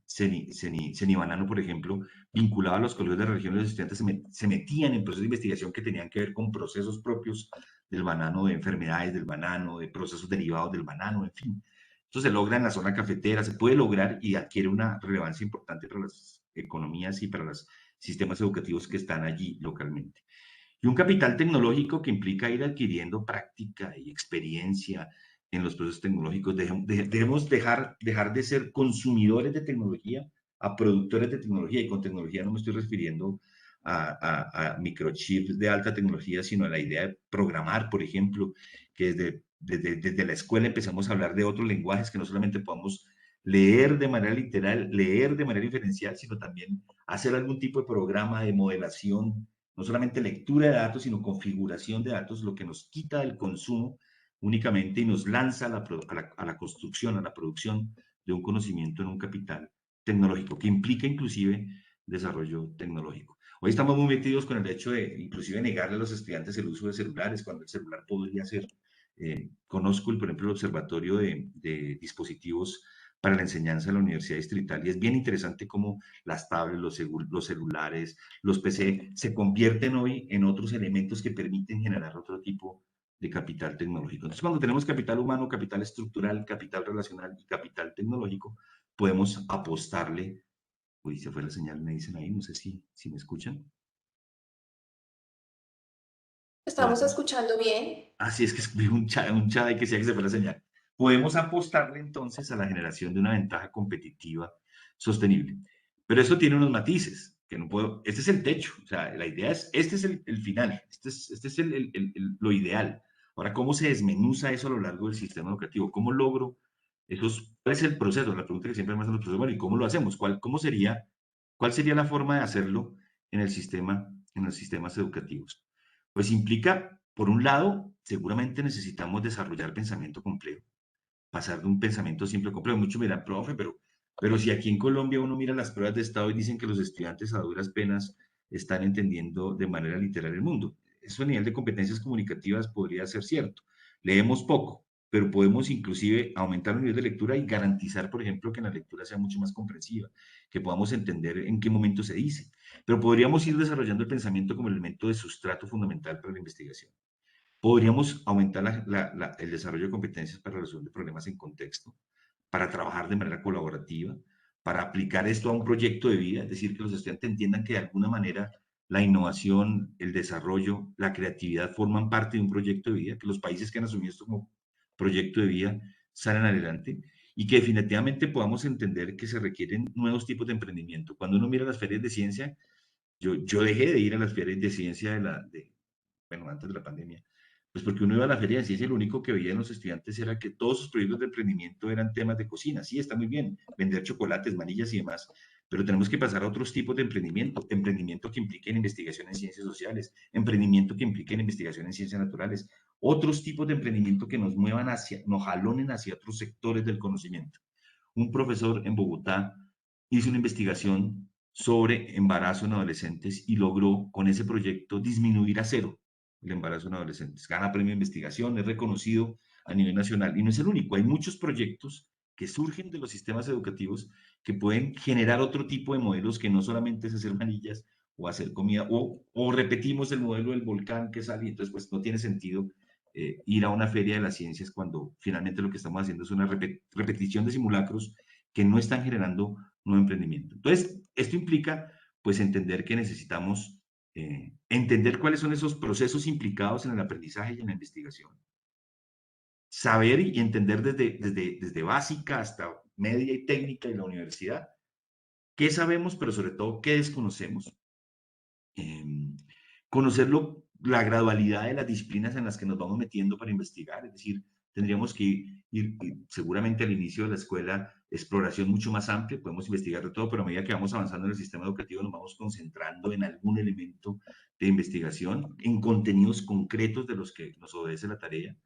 Speaker 3: Cenibanano, por ejemplo, vinculado a los colegios de la región, los estudiantes se metían en procesos de investigación que tenían que ver con procesos propios del banano, de enfermedades del banano, de procesos derivados del banano, en fin. Esto se logra en la zona cafetera, se puede lograr y adquiere una relevancia importante para las economías y para los sistemas educativos que están allí localmente. Y un capital tecnológico que implica ir adquiriendo práctica y experiencia en los procesos tecnológicos. Debemos dejar de ser consumidores de tecnología a productores de tecnología. Y con tecnología no me estoy refiriendo a microchips de alta tecnología, sino a la idea de programar, por ejemplo, que desde la escuela empezamos a hablar de otros lenguajes que no solamente podamos leer de manera literal, leer de manera inferencial, sino también hacer algún tipo de programa de modelación, no solamente lectura de datos, sino configuración de datos, lo que nos quita del consumo únicamente y nos lanza a la construcción, a la producción de un conocimiento en un capital tecnológico, que implica inclusive desarrollo tecnológico. Hoy estamos muy metidos con el hecho de inclusive negarle a los estudiantes el uso de celulares, cuando el celular podría ser, conozco, por ejemplo, el observatorio de dispositivos para la enseñanza de la Universidad Distrital, y es bien interesante cómo las tablets, los celulares, los PC se convierten hoy en otros elementos que permiten generar otro tipo de capital tecnológico. Entonces, cuando tenemos capital humano, capital estructural, capital relacional y capital tecnológico, podemos apostarle. Uy, se fue la señal, me dicen ahí, no sé si me escuchan.
Speaker 1: Estamos
Speaker 3: Podemos.
Speaker 1: escuchando bien.
Speaker 3: Así es que vi un chat que decía que se fue la señal. Podemos apostarle entonces a la generación de una ventaja competitiva sostenible. Pero esto tiene unos matices, que no puedo, este es el techo, o sea, la idea es, este es el final, este es lo ideal. Ahora, ¿cómo se desmenuza eso a lo largo del sistema educativo? ¿Cómo logro esos, cuál es el proceso? La pregunta que siempre me hacen los profesores, bueno, ¿y cómo lo hacemos? Cuál sería la forma de hacerlo en los sistemas educativos? Pues implica, por un lado, seguramente necesitamos desarrollar pensamiento complejo, pasar de un pensamiento simple a complejo. Muchos me dirán, profe, pero si aquí en Colombia uno mira las pruebas de Estado y dicen que los estudiantes a duras penas están entendiendo de manera literal el mundo. Eso a nivel de competencias comunicativas podría ser cierto. Leemos poco, pero podemos inclusive aumentar el nivel de lectura y garantizar, por ejemplo, que la lectura sea mucho más comprensiva, que podamos entender en qué momento se dice. Pero podríamos ir desarrollando el pensamiento como elemento de sustrato fundamental para la investigación. Podríamos aumentar el desarrollo de competencias para resolver problemas en contexto, para trabajar de manera colaborativa, para aplicar esto a un proyecto de vida, es decir, que los estudiantes entiendan que de alguna manera la innovación, el desarrollo, la creatividad forman parte de un proyecto de vida, que los países que han asumido esto como proyecto de vida salen adelante y que definitivamente podamos entender que se requieren nuevos tipos de emprendimiento. Cuando uno mira las ferias de ciencia, yo dejé de ir a las ferias de ciencia bueno, antes de la pandemia, Pues porque uno iba a la feria de ciencia y lo único que veían los estudiantes era que todos sus proyectos de emprendimiento eran temas de cocina. Sí, está muy bien, vender chocolates, manillas y demás, pero tenemos que pasar a otros tipos de emprendimiento. Emprendimiento que impliquen investigación en ciencias sociales, emprendimiento que impliquen investigación en ciencias naturales, otros tipos de emprendimiento que nos muevan hacia, nos jalonen hacia otros sectores del conocimiento. Un profesor en Bogotá hizo una investigación sobre embarazo en adolescentes y logró con ese proyecto disminuir a cero el embarazo en adolescentes. Gana premio de investigación, es reconocido a nivel nacional y no es el único. Hay muchos proyectos que surgen de los sistemas educativos que pueden generar otro tipo de modelos que no solamente es hacer manillas o hacer comida o repetimos el modelo del volcán que sale y entonces pues no tiene sentido ir a una feria de las ciencias cuando finalmente lo que estamos haciendo es una repetición de simulacros que no están generando nuevo emprendimiento. Entonces, esto implica pues entender que necesitamos entender cuáles son esos procesos implicados en el aprendizaje y en la investigación. Saber y entender desde básica hasta media y técnica de la universidad qué sabemos, pero sobre todo qué desconocemos. Conocerlo, la gradualidad de las disciplinas en las que nos vamos metiendo para investigar, es decir, tendríamos que ir seguramente al inicio de la escuela, exploración mucho más amplia, podemos investigar de todo, pero a medida que vamos avanzando en el sistema educativo nos vamos concentrando en algún elemento de investigación, en contenidos concretos de los que nos obedece la tarea,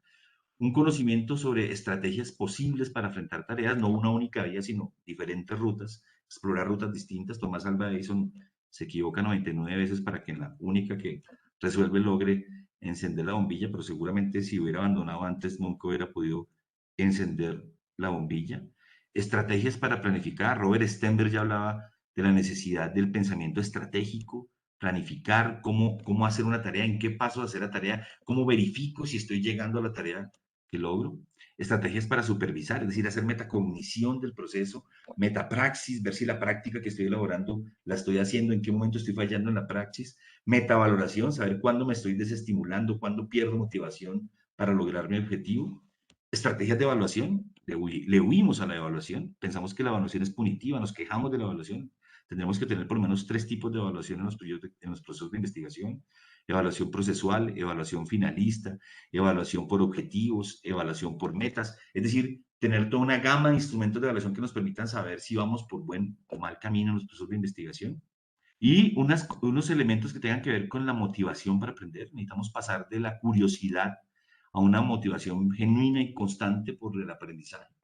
Speaker 3: un conocimiento sobre estrategias posibles para enfrentar tareas, no una única vía, sino diferentes rutas, explorar rutas distintas. Tomás Alva Edison se equivoca 99 veces para que en la única que resuelve logre encender la bombilla, pero seguramente si hubiera abandonado antes nunca hubiera podido encender la bombilla. Estrategias para planificar. Robert Stenberg ya hablaba de la necesidad del pensamiento estratégico, planificar cómo hacer una tarea, en qué paso hacer la tarea, cómo verifico si estoy llegando a la tarea que logro. Estrategias para supervisar, es decir, hacer metacognición del proceso, metapraxis, ver si la práctica que estoy elaborando la estoy haciendo, en qué momento estoy fallando en la praxis, metavaloración, saber cuándo me estoy desestimulando, cuándo pierdo motivación para lograr mi objetivo. Estrategias de evaluación, le huimos a la evaluación, pensamos que la evaluación es punitiva, nos quejamos de la evaluación, tendremos que tener por lo menos 3 tipos de evaluación en los procesos de investigación: evaluación procesual, evaluación finalista, evaluación por objetivos, evaluación por metas, es decir, tener toda una gama de instrumentos de evaluación que nos permitan saber si vamos por buen o mal camino en los procesos de investigación. Y unos elementos que tengan que ver con la motivación para aprender. Necesitamos pasar de la curiosidad a una motivación genuina y constante por el aprendizaje.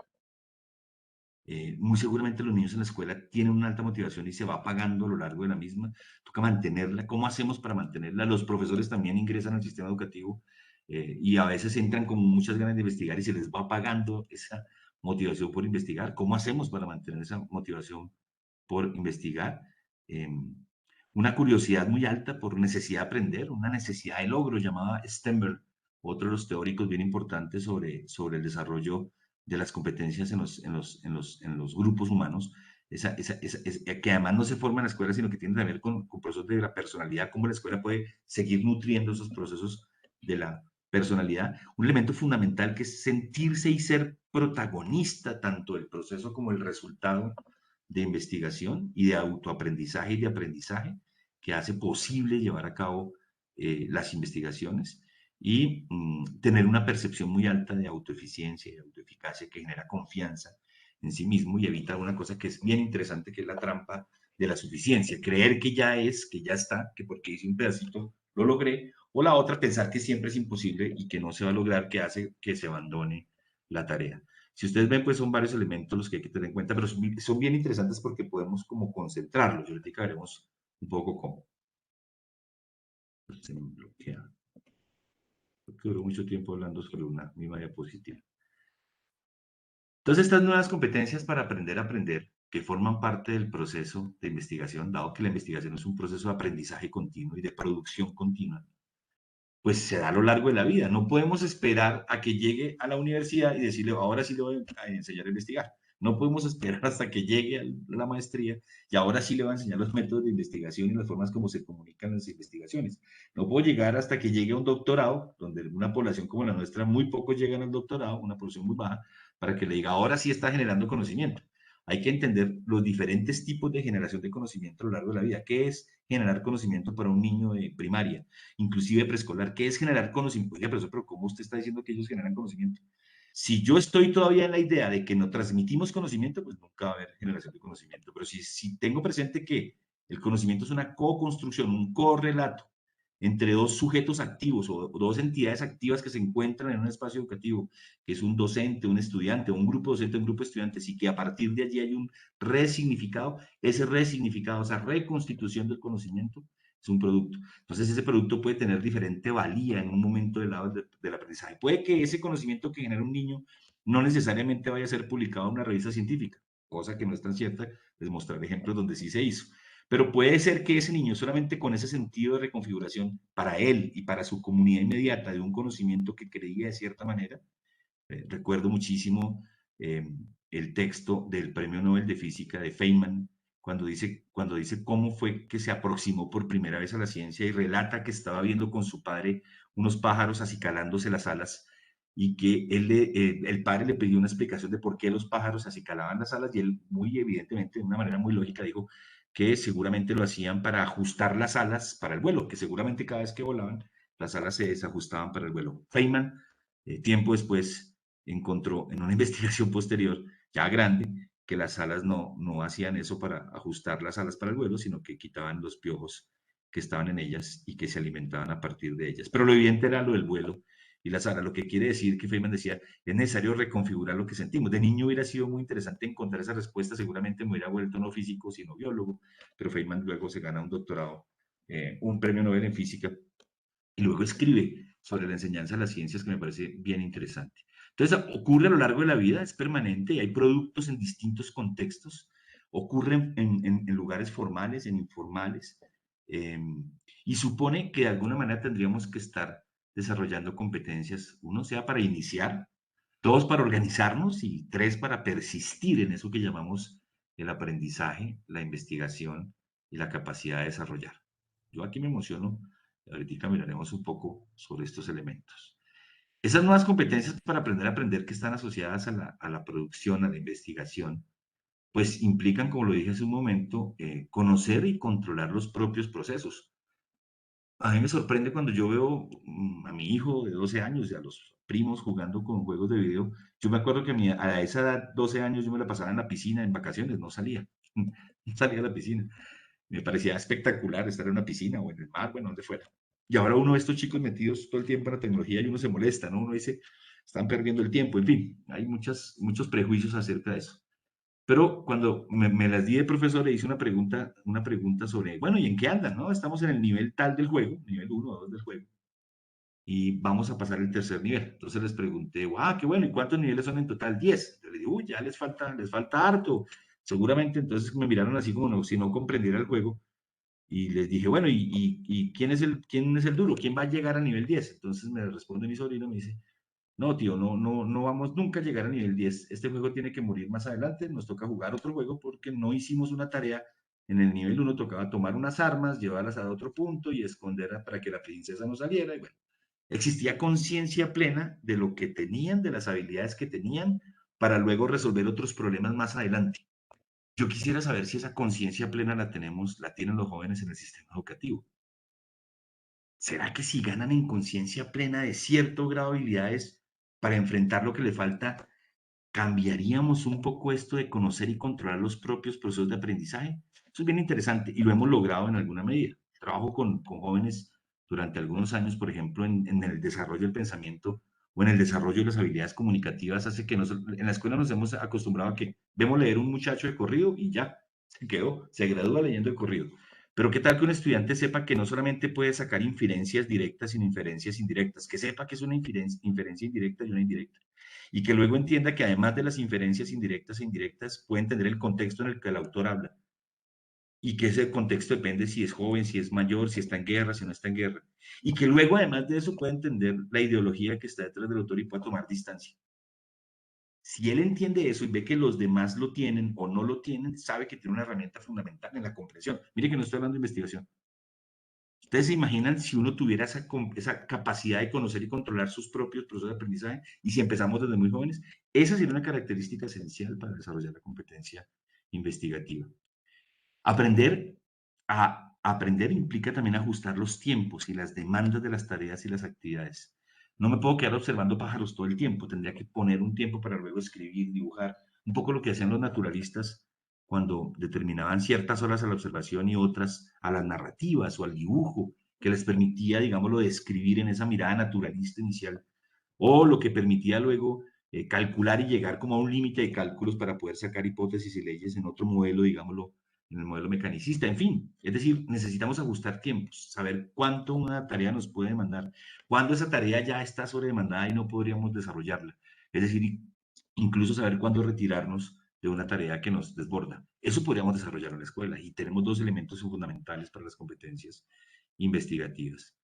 Speaker 3: Muy seguramente los niños en la escuela tienen una alta motivación y se va apagando a lo largo de la misma. Toca mantenerla. ¿Cómo hacemos para mantenerla? Los profesores también ingresan al sistema educativo y a veces entran con muchas ganas de investigar y se les va apagando esa motivación por investigar. ¿Cómo hacemos para mantener esa motivación por investigar? Una curiosidad muy alta por necesidad de aprender, una necesidad de logro llamada Stenberg, otro de los teóricos bien importantes sobre el desarrollo de las competencias en los grupos humanos, que además no se forma en la escuela, sino que tiene que ver con procesos de la personalidad, cómo la escuela puede seguir nutriendo esos procesos de la personalidad. Un elemento fundamental que es sentirse y ser protagonista tanto del proceso como el resultado de investigación y de autoaprendizaje y de aprendizaje que hace posible llevar a cabo las investigaciones y tener una percepción muy alta de autoeficiencia y de autoeficacia que genera confianza en sí mismo y evita una cosa que es bien interesante, que es la trampa de la suficiencia, creer que ya es, que ya está, que porque hice un pedacito lo logré, o la otra, pensar que siempre es imposible y que no se va a lograr, que hace que se abandone la tarea. Si ustedes ven, pues son varios elementos los que hay que tener en cuenta, pero son bien interesantes porque podemos como concentrarlos. Y ahorita veremos un poco cómo. Se me bloquea. Porque duró mucho tiempo hablando sobre una misma diapositiva. Entonces, estas nuevas competencias para aprender a aprender, que forman parte del proceso de investigación, dado que la investigación es un proceso de aprendizaje continuo y de producción continua, pues se da a lo largo de la vida. No podemos esperar a que llegue a la universidad y decirle, ahora sí le voy a enseñar a investigar. No podemos esperar hasta que llegue a la maestría y ahora sí le voy a enseñar los métodos de investigación y las formas como se comunican las investigaciones. No puedo llegar hasta que llegue a un doctorado, donde una población como la nuestra, muy pocos llegan al doctorado, una población muy baja, para que le diga, ahora sí está generando conocimiento. hay que entender los diferentes tipos de generación de conocimiento a lo largo de la vida. ¿Qué es generar conocimiento para un niño de primaria, inclusive preescolar? ¿Qué es generar conocimiento? Oiga, profesor, pero ¿cómo usted está diciendo que ellos generan conocimiento? Si yo estoy todavía en la idea de que no transmitimos conocimiento, pues nunca va a haber generación de conocimiento. Pero si tengo presente que el conocimiento es una co-construcción, un correlato entre dos sujetos activos o dos entidades activas que se encuentran en un espacio educativo, que es un docente, un estudiante, un grupo docente, un grupo de estudiantes, y que a partir de allí hay un resignificado, ese resignificado, esa reconstitución del conocimiento, es un producto. Entonces ese producto puede tener diferente valía en un momento del aprendizaje. Puede que ese conocimiento que genera un niño no necesariamente vaya a ser publicado en una revista científica, cosa que no es tan cierta, les mostraré ejemplos donde sí se hizo. Pero puede ser que ese niño solamente con ese sentido de reconfiguración para él y para su comunidad inmediata de un conocimiento que creía de cierta manera. Recuerdo muchísimo el texto del Premio Nobel de Física de Feynman, cuando dice cómo fue que se aproximó por primera vez a la ciencia y relata que estaba viendo con su padre unos pájaros acicalándose las alas y que el padre le pidió una explicación de por qué los pájaros acicalaban las alas y él muy evidentemente, de una manera muy lógica, dijo que seguramente lo hacían para ajustar las alas para el vuelo, que seguramente cada vez que volaban las alas se desajustaban para el vuelo. Feynman, tiempo después, encontró en una investigación posterior, ya grande, que las alas no hacían eso para ajustar las alas para el vuelo, sino que quitaban los piojos que estaban en ellas y que se alimentaban a partir de ellas. Pero lo evidente era lo del vuelo y las alas, lo que quiere decir que Feynman decía, es necesario reconfigurar lo que sentimos. De niño hubiera sido muy interesante encontrar esa respuesta, seguramente me hubiera vuelto no físico, sino biólogo, pero Feynman luego se gana un doctorado, un premio Nobel en física, y luego escribe sobre la enseñanza de las ciencias que me parece bien interesante. Entonces, ocurre a lo largo de la vida, es permanente, y hay productos en distintos contextos, ocurren en lugares formales, en informales, eh, y supone que de alguna manera tendríamos que estar desarrollando competencias, uno sea para iniciar, dos para organizarnos y tres para persistir en eso que llamamos el aprendizaje, la investigación y la capacidad de desarrollar. Yo aquí me emociono, ahorita miraremos un poco sobre estos elementos. Esas nuevas competencias para aprender a aprender que están asociadas a la producción, a la investigación, pues implican, como lo dije hace un momento, conocer y controlar los propios procesos. A mí me sorprende cuando yo veo a mi hijo de 12 años y a los primos jugando con juegos de video. Yo me acuerdo que a esa edad, 12 años, yo me la pasaba en la piscina en vacaciones, no salía, no salía a la piscina. Me parecía espectacular estar en una piscina o en el mar, bueno, donde fuera. Y ahora uno ve estos chicos metidos todo el tiempo en la tecnología y uno se molesta, ¿no? Uno dice, están perdiendo el tiempo, en fin, hay muchos prejuicios acerca de eso. Pero cuando me las di de profesor, le hice una pregunta sobre, bueno, ¿y en qué andan? ¿No? Estamos en el nivel tal del juego, nivel 1 o 2 del juego, y vamos a pasar el tercer nivel. Entonces les pregunté, qué bueno, ¿y cuántos niveles son en total? 10. Yo le digo, uy, ya les falta harto. Seguramente entonces me miraron así como si no comprendiera el juego. Y les dije, bueno, ¿y quién es el duro? ¿Quién va a llegar a nivel 10? Entonces me responde mi sobrino, me dice, no, tío, no vamos nunca a llegar a nivel 10. Este juego tiene que morir más adelante. Nos toca jugar otro juego porque no hicimos una tarea. En el nivel 1 tocaba tomar unas armas, llevarlas a otro punto y esconderlas para que la princesa no saliera. Y bueno, existía conciencia plena de lo que tenían, de las habilidades que tenían, para luego resolver otros problemas más adelante. Yo quisiera saber si esa conciencia plena la tienen los jóvenes en el sistema educativo. ¿Será que si ganan en conciencia plena de cierto grado de habilidades para enfrentar lo que le falta, cambiaríamos un poco esto de conocer y controlar los propios procesos de aprendizaje? Eso es bien interesante y lo hemos logrado en alguna medida. Trabajo con jóvenes durante algunos años, por ejemplo, en el desarrollo del pensamiento o en el desarrollo de las habilidades comunicativas, hace que en la escuela nos hemos acostumbrado a que vemos leer un muchacho de corrido y ya, se gradúa leyendo de corrido. Pero ¿qué tal que un estudiante sepa que no solamente puede sacar inferencias directas, sino inferencias indirectas? Que sepa que es una inferencia indirecta y una indirecta. Y que luego entienda que además de las inferencias indirectas e indirectas, puede entender el contexto en el que el autor habla. Y que ese contexto depende si es joven, si es mayor, si está en guerra, si no está en guerra. Y que luego, además de eso, pueda entender la ideología que está detrás del autor y pueda tomar distancia. Si él entiende eso y ve que los demás lo tienen o no lo tienen, sabe que tiene una herramienta fundamental en la comprensión. Mire que no estoy hablando de investigación. ¿Ustedes se imaginan si uno tuviera esa capacidad de conocer y controlar sus propios procesos de aprendizaje? Y si empezamos desde muy jóvenes, esa sería una característica esencial para desarrollar la competencia investigativa. Aprender implica también ajustar los tiempos y las demandas de las tareas y las actividades. No me puedo quedar observando pájaros todo el tiempo, tendría que poner un tiempo para luego escribir, dibujar, un poco lo que hacían los naturalistas cuando determinaban ciertas horas a la observación y otras a las narrativas o al dibujo, que les permitía, digámoslo, describir en esa mirada naturalista inicial, o lo que permitía luego calcular y llegar como a un límite de cálculos para poder sacar hipótesis y leyes en otro modelo, digámoslo, en el modelo mecanicista, en fin. Es decir, necesitamos ajustar tiempos, saber cuánto una tarea nos puede demandar, cuándo esa tarea ya está sobredemandada y no podríamos desarrollarla. Es decir, incluso saber cuándo retirarnos de una tarea que nos desborda. Eso podríamos desarrollar en la escuela y tenemos dos elementos fundamentales para las competencias investigativas.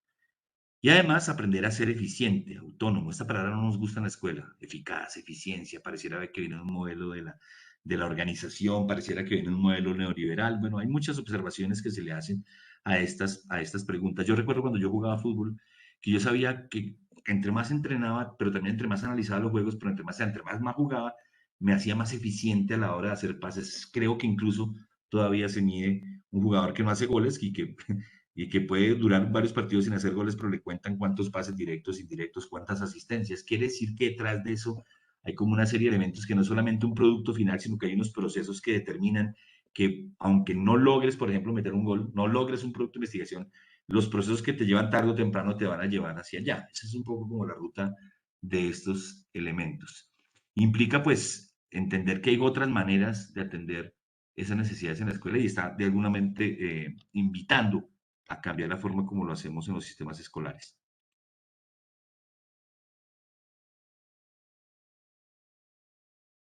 Speaker 3: Y además aprender a ser eficiente, autónomo. Esta palabra no nos gusta en la escuela. Eficaz, eficiencia, pareciera que viene de un modelo de la organización, pareciera que viene de un modelo neoliberal. Bueno, hay muchas observaciones que se le hacen a estas preguntas. Yo recuerdo cuando yo jugaba fútbol, que yo sabía que entre más entrenaba, pero también entre más analizaba los juegos, pero entre más jugaba, me hacía más eficiente a la hora de hacer pases. Creo que incluso todavía se mide un jugador que no hace goles y que puede durar varios partidos sin hacer goles, pero le cuentan cuántos pases directos, indirectos, cuántas asistencias. Quiere decir que detrás de eso hay como una serie de elementos que no es solamente un producto final, sino que hay unos procesos que determinan que aunque no logres, por ejemplo, meter un gol, no logres un producto de investigación, los procesos que te llevan tarde o temprano te van a llevar hacia allá. Esa es un poco como la ruta de estos elementos. Implica pues entender que hay otras maneras de atender esas necesidades en la escuela y está de alguna manera invitando a cambiar la forma como lo hacemos en los sistemas escolares.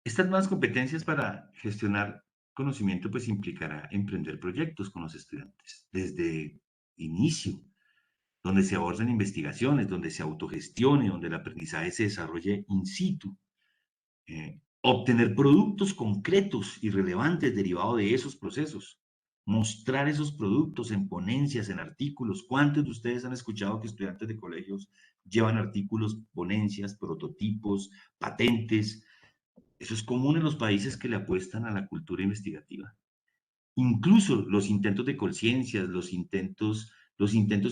Speaker 3: Estas nuevas competencias para gestionar conocimiento pues implicará emprender proyectos con los estudiantes desde inicio, donde se aborden investigaciones, donde se autogestione, donde el aprendizaje se desarrolle in situ. Obtener productos concretos y relevantes derivados de esos procesos, mostrar esos productos en ponencias, en artículos. ¿Cuántos de ustedes han escuchado que estudiantes de colegios llevan artículos, ponencias, prototipos, patentes? Eso es común en los países que le apuestan a la cultura investigativa. Incluso los intentos de conciencias, los intentos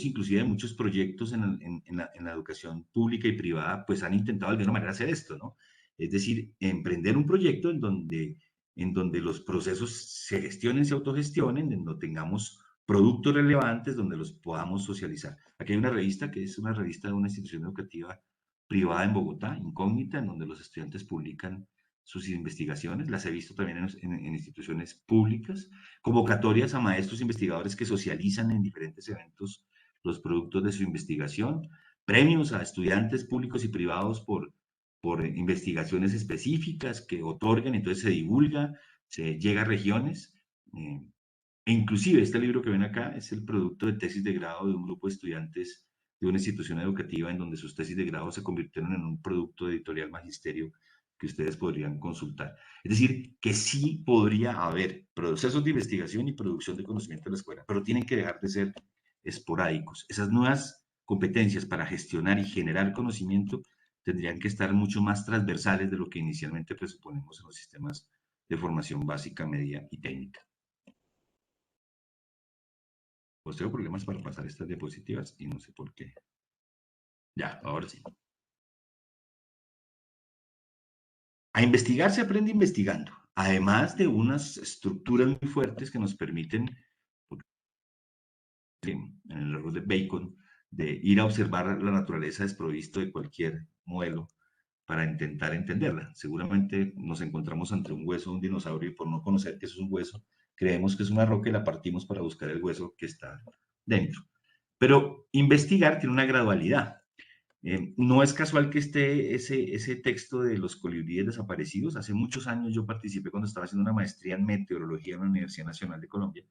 Speaker 3: inclusive de muchos proyectos en la educación pública y privada, pues han intentado de alguna manera hacer esto, ¿no? Es decir, emprender un proyecto en donde los procesos se gestionen, se autogestionen, en donde tengamos productos relevantes, donde los podamos socializar. Aquí hay una revista que es una revista de una institución educativa privada en Bogotá, Incógnita, en donde los estudiantes publican sus investigaciones. Las he visto también en instituciones públicas, convocatorias a maestros investigadores que socializan en diferentes eventos los productos de su investigación, premios a estudiantes públicos y privados por investigaciones específicas que otorgan, entonces se divulga, se llega a regiones. E inclusive este libro que ven acá es el producto de tesis de grado de un grupo de estudiantes de una institución educativa en donde sus tesis de grado se convirtieron en un producto editorial magisterio que ustedes podrían consultar. Es decir, que sí podría haber procesos de investigación y producción de conocimiento en la escuela, pero tienen que dejar de ser esporádicos. Esas nuevas competencias para gestionar y generar conocimiento tendrían que estar mucho más transversales de lo que inicialmente presuponemos en los sistemas de formación básica, media y técnica. Pues tengo problemas para pasar estas diapositivas y no sé por qué. Ya, ahora sí. A investigar se aprende investigando, además de unas estructuras muy fuertes que nos permiten, en el error de Bacon, de ir a observar la naturaleza desprovisto de cualquier modelo para intentar entenderla. Seguramente nos encontramos ante un hueso de un dinosaurio y por no conocer que eso es un hueso, creemos que es una roca y la partimos para buscar el hueso que está dentro. Pero investigar tiene una gradualidad. No es casual que esté ese texto de los colibríes desaparecidos. Hace muchos años yo participé cuando estaba haciendo una maestría en meteorología en la Universidad Nacional de Colombia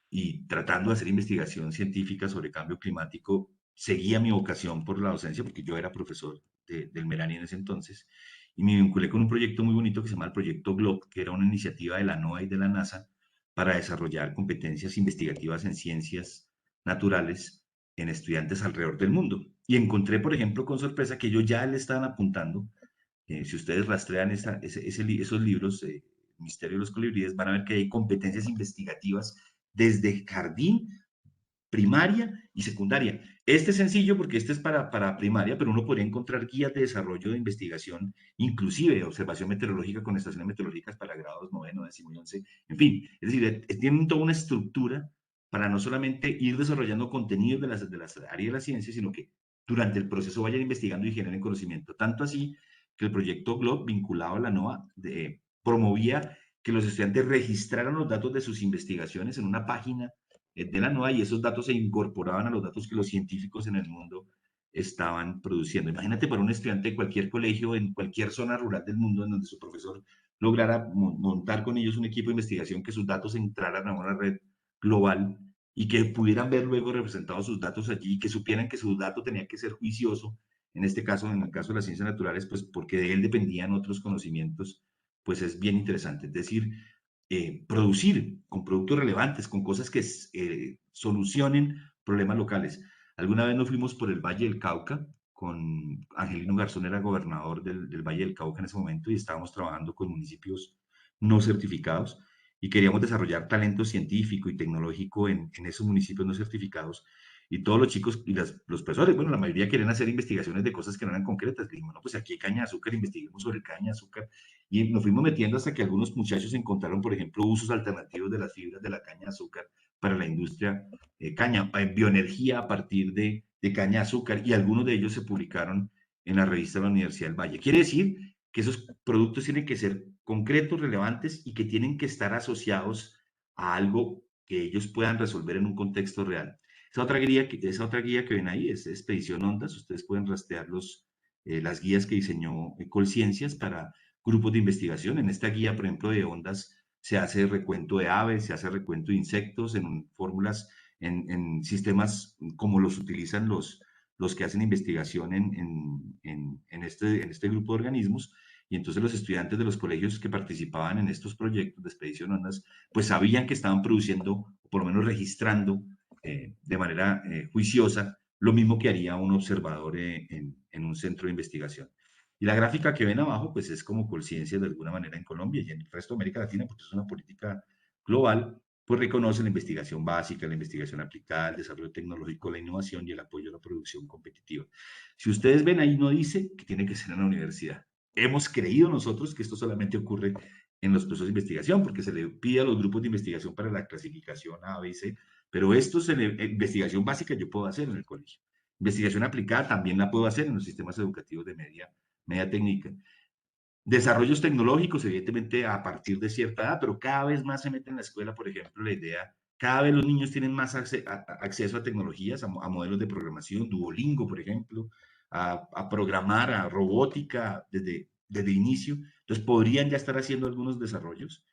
Speaker 3: y tratando de hacer investigación científica sobre cambio climático, seguía mi vocación por la docencia porque yo era profesor del Merani en ese entonces y me vinculé con un proyecto muy bonito que se llama el Proyecto GLOB, que era una iniciativa de la NOAA y de la NASA para desarrollar competencias investigativas en ciencias naturales en estudiantes alrededor del mundo. Y encontré, por ejemplo, con sorpresa que ellos ya le estaban apuntando, si ustedes rastrean esos libros, Misterio de los Colibríes, van a ver que hay competencias investigativas desde jardín, primaria y secundaria. Este es sencillo porque este es para primaria, pero uno podría encontrar guías de desarrollo de investigación, inclusive observación meteorológica con estaciones meteorológicas para grados 9, 10 y 11. En fin, es decir, tienen toda una estructura para no solamente ir desarrollando contenidos de las áreas de la ciencia, sino que durante el proceso vayan investigando y generen conocimiento. Tanto así que el proyecto GLOB, vinculado a la NOAA, promovía que los estudiantes registraran los datos de sus investigaciones en una página de la NOAA y esos datos se incorporaban a los datos que los científicos en el mundo estaban produciendo. Imagínate para un estudiante de cualquier colegio, en cualquier zona rural del mundo, en donde su profesor lograra montar con ellos un equipo de investigación, que sus datos entraran a una red global y que pudieran ver luego representados sus datos allí, que supieran que su dato tenía que ser juicioso, en este caso, en el caso de las ciencias naturales, pues porque de él dependían otros conocimientos, pues es bien interesante. Es decir, producir con productos relevantes, con cosas que solucionen problemas locales. Alguna vez nos fuimos por el Valle del Cauca, con Angelino Garzón, era gobernador del Valle del Cauca en ese momento, y estábamos trabajando con municipios no certificados, y queríamos desarrollar talento científico y tecnológico en esos municipios no certificados. Y todos los chicos y los profesores, bueno, la mayoría querían hacer investigaciones de cosas que no eran concretas. Dijimos, no, pues aquí hay caña de azúcar, investiguemos sobre caña de azúcar. Y nos fuimos metiendo hasta que algunos muchachos encontraron, por ejemplo, usos alternativos de las fibras de la caña de azúcar para la industria caña, bioenergía a partir de caña de azúcar, y algunos de ellos se publicaron en la revista de la Universidad del Valle. Quiere decir que esos productos tienen que ser concretos, relevantes y que tienen que estar asociados a algo que ellos puedan resolver en un contexto real. Esa otra guía que ven ahí es Expedición Ondas. Ustedes pueden rastrear las guías que diseñó Colciencias para grupos de investigación. En esta guía, por ejemplo, de ondas, se hace recuento de aves, se hace recuento de insectos en fórmulas, en sistemas como los utilizan los que hacen investigación en este grupo de organismos. Y entonces los estudiantes de los colegios que participaban en estos proyectos de Expedición Ondas, pues sabían que estaban produciendo, o por lo menos registrando de manera juiciosa, lo mismo que haría un observador en un centro de investigación. Y la gráfica que ven abajo, pues es como Colciencias de alguna manera en Colombia y en el resto de América Latina, porque es una política global, pues reconoce la investigación básica, la investigación aplicada, el desarrollo tecnológico, la innovación y el apoyo a la producción competitiva. Si ustedes ven ahí, no dice que tiene que ser en la universidad. Hemos creído nosotros que esto solamente ocurre en los procesos de investigación, porque se le pide a los grupos de investigación para la clasificación A, B y C, pero esto es investigación básica, yo puedo hacer en el colegio. Investigación aplicada también la puedo hacer en los sistemas educativos de media técnica. Desarrollos tecnológicos, evidentemente, a partir de cierta edad, pero cada vez más se mete en la escuela, por ejemplo, la idea, cada vez los niños tienen más acceso a tecnologías, a modelos de programación, Duolingo, por ejemplo, a programar, a robótica desde inicio. Entonces, podrían ya estar haciendo algunos desarrollos.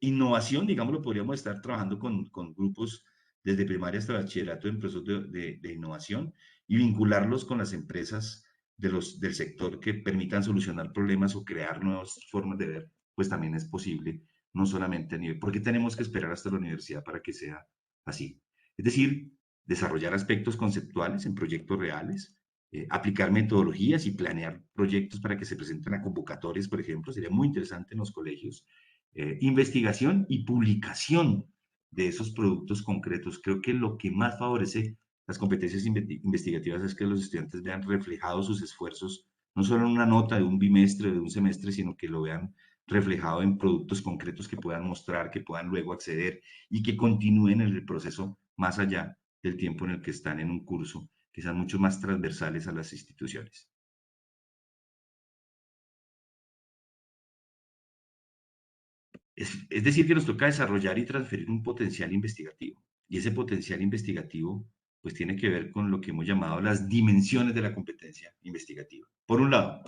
Speaker 3: Innovación, digamos, lo podríamos estar trabajando con grupos desde primaria hasta bachillerato en procesos de innovación y vincularlos con las empresas del sector que permitan solucionar problemas o crear nuevas formas de ver, pues también es posible, no solamente a nivel, porque tenemos que esperar hasta la universidad para que sea así. Es decir, desarrollar aspectos conceptuales en proyectos reales, aplicar metodologías y planear proyectos para que se presenten a convocatorias, por ejemplo, sería muy interesante en los colegios. Investigación y publicación de esos productos concretos. Creo que lo que más favorece las competencias investigativas es que los estudiantes vean reflejados sus esfuerzos, no solo en una nota de un bimestre, de un semestre, sino que lo vean reflejado en productos concretos que puedan mostrar, que puedan luego acceder y que continúen en el proceso más allá del tiempo en el que están en un curso, que sean mucho más transversales a las instituciones. Es decir, que nos toca desarrollar y transferir un potencial investigativo. Y ese potencial investigativo, pues tiene que ver con lo que hemos llamado las dimensiones de la competencia investigativa. Por un lado,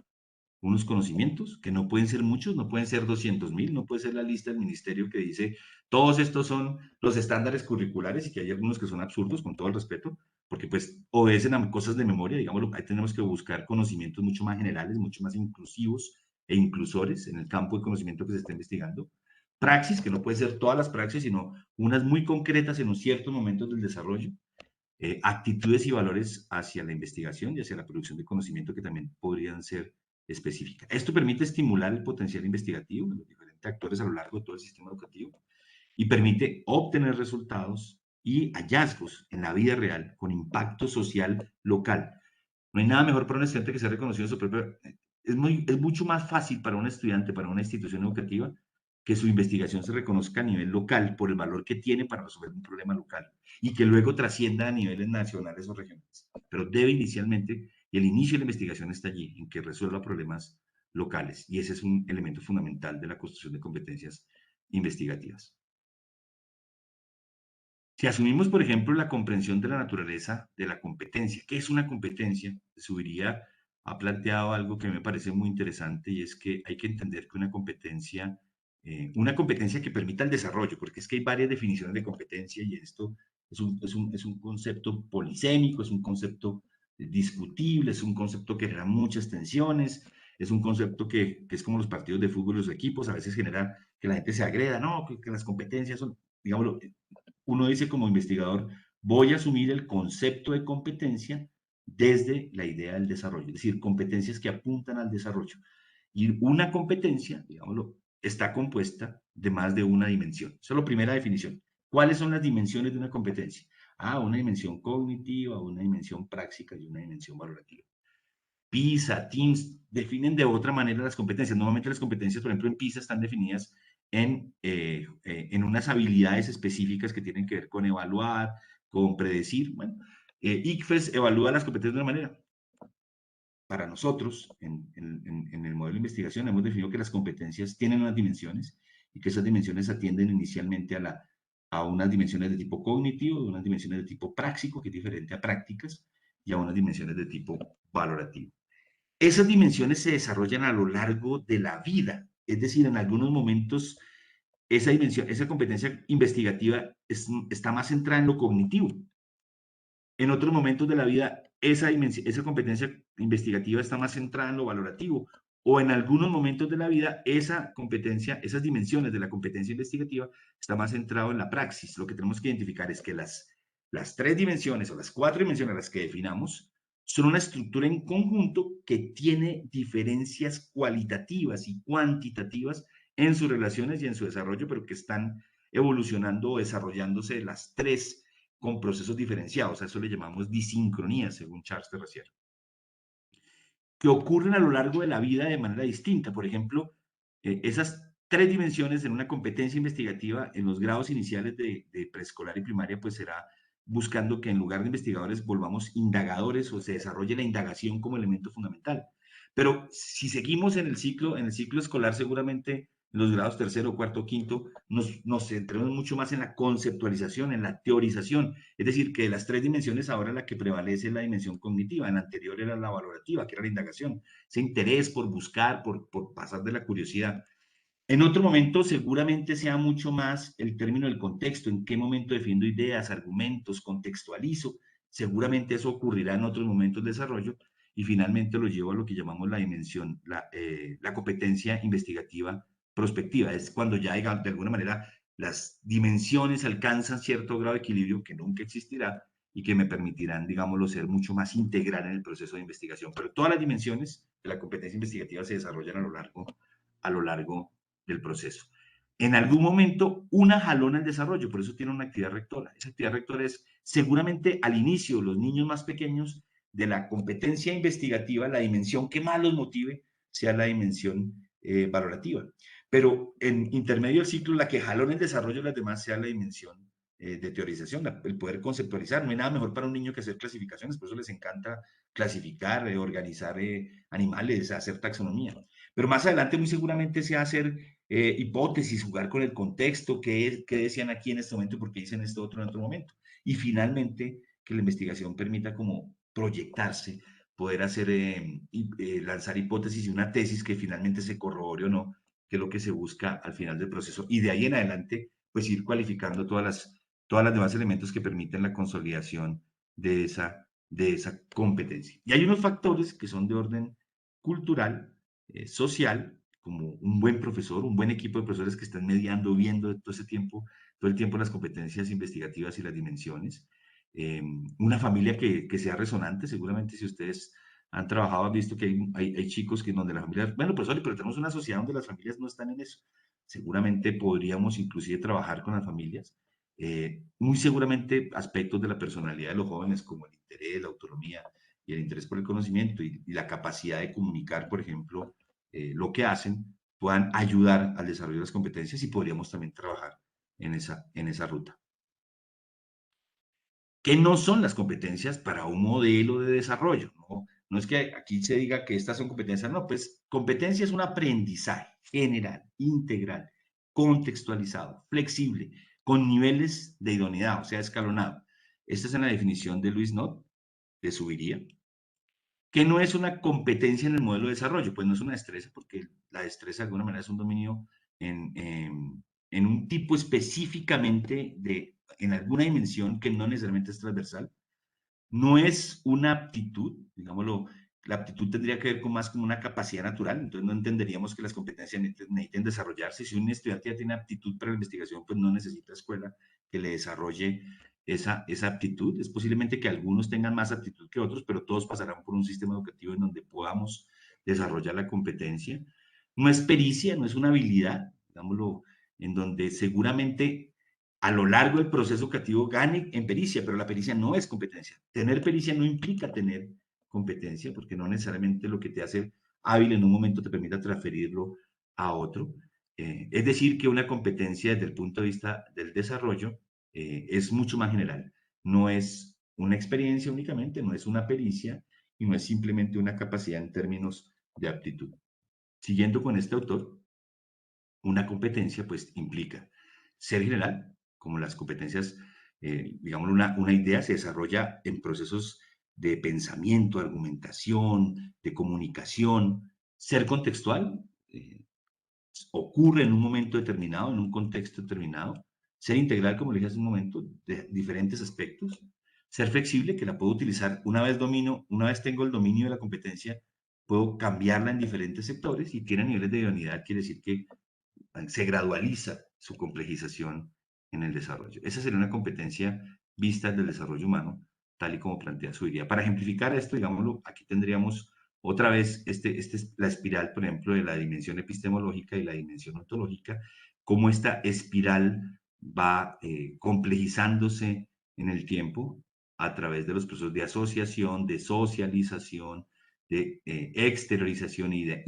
Speaker 3: unos conocimientos, que no pueden ser muchos, no pueden ser 200.000, no puede ser la lista del ministerio que dice, todos estos son los estándares curriculares y que hay algunos que son absurdos, con todo el respeto, porque pues obedecen a cosas de memoria, digamos, ahí tenemos que buscar conocimientos mucho más generales, mucho más inclusivos e inclusores en el campo de conocimiento que se está investigando. Praxis, que no puede ser todas las praxis, sino unas muy concretas en un cierto momento del desarrollo. Actitudes y valores hacia la investigación y hacia la producción de conocimiento que también podrían ser específicas. Esto permite estimular el potencial investigativo en los diferentes diferentes actores a lo largo de todo el sistema educativo y permite obtener resultados y hallazgos en la vida real con impacto social local. No hay nada mejor para un estudiante que ser reconocido en su propio... Es mucho más fácil para un estudiante, para una institución educativa, que su investigación se reconozca a nivel local por el valor que tiene para resolver un problema local y que luego trascienda a niveles nacionales o regionales. Pero debe inicialmente, y el inicio de la investigación está allí, en que resuelva problemas locales. Y ese es un elemento fundamental de la construcción de competencias investigativas. Si asumimos, por ejemplo, la comprensión de la naturaleza de la competencia, ¿qué es una competencia? Subiría ha planteado algo que me parece muy interesante y es que hay que entender que una competencia que permita el desarrollo, porque es que hay varias definiciones de competencia y esto es un concepto polisémico, es un concepto discutible, es un concepto que genera muchas tensiones, es un concepto que es como los partidos de fútbol, los equipos, a veces genera que la gente se agreda, no, que las competencias son, digámoslo, uno dice como investigador, voy a asumir el concepto de competencia desde la idea del desarrollo, es decir, competencias que apuntan al desarrollo. Y una competencia, digámoslo, está compuesta de más de una dimensión. Esa es la primera definición. ¿Cuáles son las dimensiones de una competencia? Una dimensión cognitiva, una dimensión práctica y una dimensión valorativa. PISA, TIMSS, definen de otra manera las competencias. Normalmente las competencias, por ejemplo, en PISA están definidas en unas habilidades específicas que tienen que ver con evaluar, con predecir. Bueno, ICFES evalúa las competencias de una manera. Para nosotros, en el modelo de investigación, hemos definido que las competencias tienen unas dimensiones y que esas dimensiones atienden inicialmente a unas dimensiones de tipo cognitivo, unas dimensiones de tipo práctico, que es diferente a prácticas, y a unas dimensiones de tipo valorativo. Esas dimensiones se desarrollan a lo largo de la vida, es decir, en algunos momentos esa dimensión, esa competencia investigativa está más centrada en lo cognitivo. En otros momentos de la vida, esa competencia investigativa está más centrada en lo valorativo. O en algunos momentos de la vida, esa competencia, esas dimensiones de la competencia investigativa está más centrado en la praxis. Lo que tenemos que identificar es que las tres dimensiones o las cuatro dimensiones a las que definamos son una estructura en conjunto que tiene diferencias cualitativas y cuantitativas en sus relaciones y en su desarrollo, pero que están evolucionando o desarrollándose las tres con procesos diferenciados. A eso le llamamos disincronía, según Charles de Razier, que ocurren a lo largo de la vida de manera distinta. Por ejemplo, esas tres dimensiones en una competencia investigativa en los grados iniciales de preescolar y primaria, pues será buscando que en lugar de investigadores volvamos indagadores o se desarrolle la indagación como elemento fundamental. Pero si seguimos en el ciclo escolar, seguramente en los grados tercero, cuarto, quinto, nos centremos mucho más en la conceptualización, en la teorización. Es decir, que de las tres dimensiones ahora la que prevalece es la dimensión cognitiva, en la anterior era la valorativa, que era la indagación, ese interés por buscar, por pasar de la curiosidad. En otro momento seguramente sea mucho más el término del contexto, en qué momento defiendo ideas, argumentos, contextualizo. Seguramente eso ocurrirá en otros momentos de desarrollo y finalmente lo llevo a lo que llamamos la dimensión, la competencia investigativa prospectiva. Es cuando ya de alguna manera las dimensiones alcanzan cierto grado de equilibrio que nunca existirá y que me permitirán, digámoslo, ser mucho más integral en el proceso de investigación. Pero todas las dimensiones de la competencia investigativa se desarrollan a lo largo del proceso. En algún momento, una jalona el desarrollo, por eso tiene una actividad rectora. Esa actividad rectora es seguramente al inicio, los niños más pequeños de la competencia investigativa, la dimensión que más los motive sea la dimensión valorativa. Pero en intermedio del ciclo, la que jalona el desarrollo de las demás sea la dimensión de teorización, el poder conceptualizar. No hay nada mejor para un niño que hacer clasificaciones, por eso les encanta clasificar, organizar animales, hacer taxonomía. Pero más adelante muy seguramente se va a hacer hipótesis, jugar con el contexto, qué decían aquí en este momento y por qué dicen esto otro en otro momento. Y finalmente que la investigación permita como proyectarse, poder hacer, lanzar hipótesis y una tesis que finalmente se corrobore o no, que es lo que se busca al final del proceso. Y de ahí en adelante, pues ir cualificando todas las demás elementos que permiten la consolidación de esa competencia. Y hay unos factores que son de orden cultural, social, como un buen profesor, un buen equipo de profesores que están mediando, viendo todo el tiempo las competencias investigativas y las dimensiones. Una familia que sea resonante, seguramente si ustedes han trabajado, han visto que hay chicos que donde las familias, bueno, profesor, pero tenemos una sociedad donde las familias no están en eso. seguramente podríamos inclusive trabajar con las familias. Muy seguramente aspectos de la personalidad de los jóvenes como el interés, la autonomía y el interés por el conocimiento y la capacidad de comunicar, por ejemplo, lo que hacen, puedan ayudar al desarrollo de las competencias y podríamos también trabajar en esa ruta. ¿Qué no son las competencias para un modelo de desarrollo? No, no es que aquí se diga que estas son competencias, no, pues competencia es un aprendizaje general, integral, contextualizado, flexible, con niveles de idoneidad, o sea, escalonado. Esta es en la definición de Luis Nott, de Subiría. ¿Qué no es una competencia en el modelo de desarrollo? Pues no es una destreza, porque la destreza de alguna manera es un dominio en un tipo específicamente en alguna dimensión que no necesariamente es transversal. No es una aptitud, digámoslo, la aptitud tendría que ver con más como una capacidad natural, entonces no entenderíamos que las competencias necesiten desarrollarse. Si un estudiante ya tiene aptitud para la investigación, pues no necesita escuela que le desarrolle esa aptitud. Es posiblemente que algunos tengan más aptitud que otros, pero todos pasarán por un sistema educativo en donde podamos desarrollar la competencia. No es pericia, no es una habilidad, digámoslo, en donde seguramente a lo largo del proceso educativo gane en pericia, pero la pericia no es competencia. Tener pericia no implica tener competencia, porque no necesariamente lo que te hace hábil en un momento te permita transferirlo a otro. Es decir, que una competencia desde el punto de vista del desarrollo es mucho más general. No es una experiencia únicamente, no es una pericia y no es simplemente una capacidad en términos de aptitud. Siguiendo con este autor, una competencia pues implica ser general, como las competencias, digamos, una idea se desarrolla en procesos de pensamiento, argumentación, de comunicación, ser contextual, ocurre en un momento determinado, en un contexto determinado, ser integral, como le dije hace un momento, de diferentes aspectos, ser flexible, que la puedo utilizar una vez tengo el dominio de la competencia, puedo cambiarla en diferentes sectores y tiene niveles de idoneidad, quiere decir que se gradualiza su complejización en el desarrollo. Esa sería una competencia vista del desarrollo humano, tal y como plantea su idea. Para ejemplificar esto, digámoslo, aquí tendríamos otra vez la espiral, por ejemplo, de la dimensión epistemológica y la dimensión ontológica, cómo esta espiral va complejizándose en el tiempo a través de los procesos de asociación, de socialización, de exteriorización y de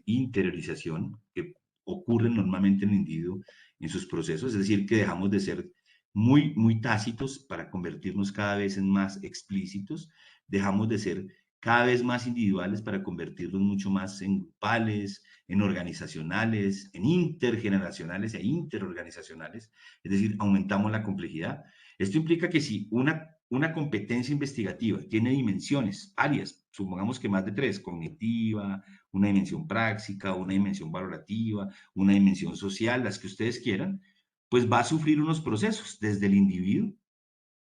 Speaker 3: interiorización, que ocurren normalmente en el individuo en sus procesos, es decir, que dejamos de ser muy tácitos para convertirnos cada vez en más explícitos, dejamos de ser cada vez más individuales para convertirnos mucho más en grupales, en organizacionales, en intergeneracionales e interorganizacionales, es decir, aumentamos la complejidad. Esto implica que si una competencia investigativa tiene dimensiones, áreas, supongamos que más de 3, cognitiva, una dimensión práctica, una dimensión valorativa, una dimensión social, las que ustedes quieran, pues va a sufrir unos procesos desde el individuo,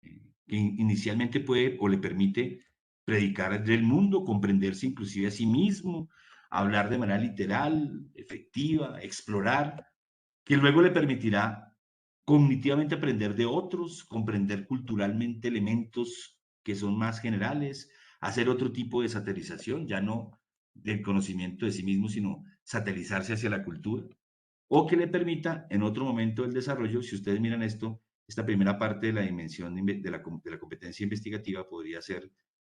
Speaker 3: que inicialmente puede o le permite predicar del mundo, comprenderse inclusive a sí mismo, hablar de manera literal, efectiva, explorar, que luego le permitirá cognitivamente aprender de otros, comprender culturalmente elementos que son más generales, hacer otro tipo de satirización, ya no del conocimiento de sí mismo, sino satelizarse hacia la cultura, o que le permita en otro momento del desarrollo, si ustedes miran esto, esta primera parte de la dimensión de la competencia investigativa podría ser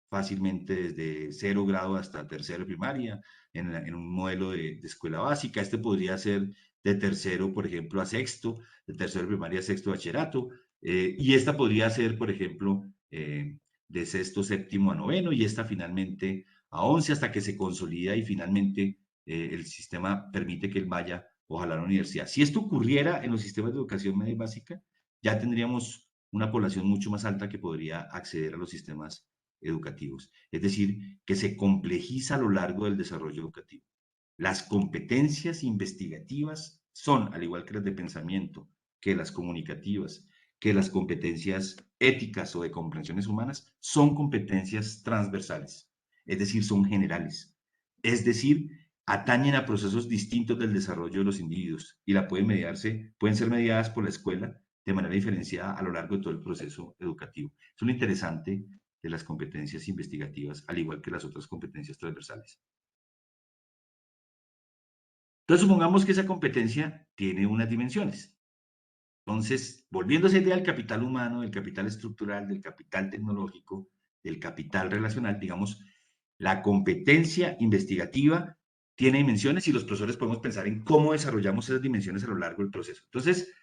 Speaker 3: fácilmente desde 0 grado hasta tercero de primaria, en un modelo de escuela básica. Este podría ser de tercero, por ejemplo, a sexto, de tercero de primaria a sexto de bachillerato, y esta podría ser, por ejemplo, de sexto, séptimo a noveno, y esta finalmente a 11 hasta que se consolida y finalmente el sistema permite que él vaya, ojalá, a la universidad. Si esto ocurriera en los sistemas de educación media y básica, ya tendríamos una población mucho más alta que podría acceder a los sistemas educativos. Es decir, que se complejiza a lo largo del desarrollo educativo. Las competencias investigativas son, al igual que las de pensamiento, que las comunicativas, que las competencias éticas o de comprensiones humanas, son competencias transversales, es decir, son generales. Es decir, atañen a procesos distintos del desarrollo de los individuos y pueden ser mediadas por la escuela de manera diferenciada a lo largo de todo el proceso educativo. Eso es lo interesante de las competencias investigativas, al igual que las otras competencias transversales. Entonces, supongamos que esa competencia tiene unas dimensiones. Entonces, volviendo a esa idea del capital humano, del capital estructural, del capital tecnológico, del capital relacional, digamos, la competencia investigativa tiene dimensiones y los profesores podemos pensar en cómo desarrollamos esas dimensiones a lo largo del proceso. Entonces,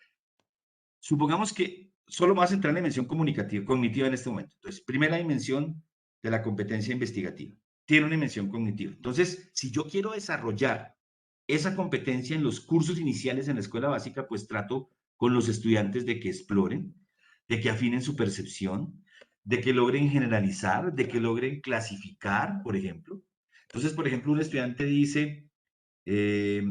Speaker 3: supongamos que solo vas a entrar en la dimensión comunicativa, cognitiva en este momento. Entonces, primera dimensión de la competencia investigativa. Tiene una dimensión cognitiva. Entonces, si yo quiero desarrollar esa competencia en los cursos iniciales en la escuela básica, pues trato con los estudiantes de que exploren, de que afinen su percepción, de que logren generalizar, de que logren clasificar, por ejemplo. Entonces, por ejemplo, un estudiante dice, eh,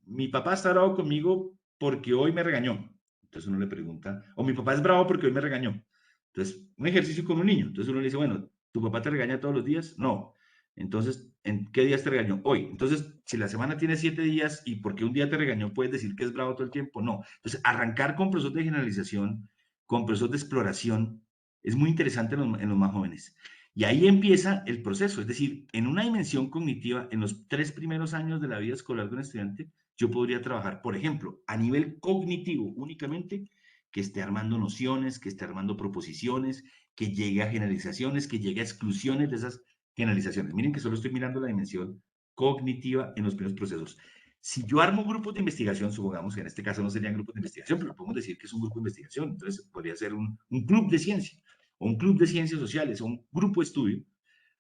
Speaker 3: mi papá está bravo conmigo porque hoy me regañó. Entonces uno le pregunta, o mi papá es bravo porque hoy me regañó. Entonces, un ejercicio con un niño. Entonces uno le dice, bueno, ¿tu papá te regaña todos los días? No. Entonces, ¿en qué días te regañó? Hoy. Entonces, si la semana tiene 7 días y porque un día te regañó, ¿puedes decir que es bravo todo el tiempo? No. Entonces, arrancar con procesos de generalización, con procesos de exploración, es muy interesante en los más jóvenes. Y ahí empieza el proceso, es decir, en una dimensión cognitiva, en los 3 primeros años de la vida escolar de un estudiante, yo podría trabajar, por ejemplo, a nivel cognitivo únicamente, que esté armando nociones, que esté armando proposiciones, que llegue a generalizaciones, que llegue a exclusiones de esas generalizaciones. Miren que solo estoy mirando la dimensión cognitiva en los primeros procesos. Si yo armo grupos de investigación, supongamos que en este caso no serían grupos de investigación, pero podemos decir que es un grupo de investigación, entonces podría ser un club de ciencia, o un club de ciencias sociales, o un grupo de estudio,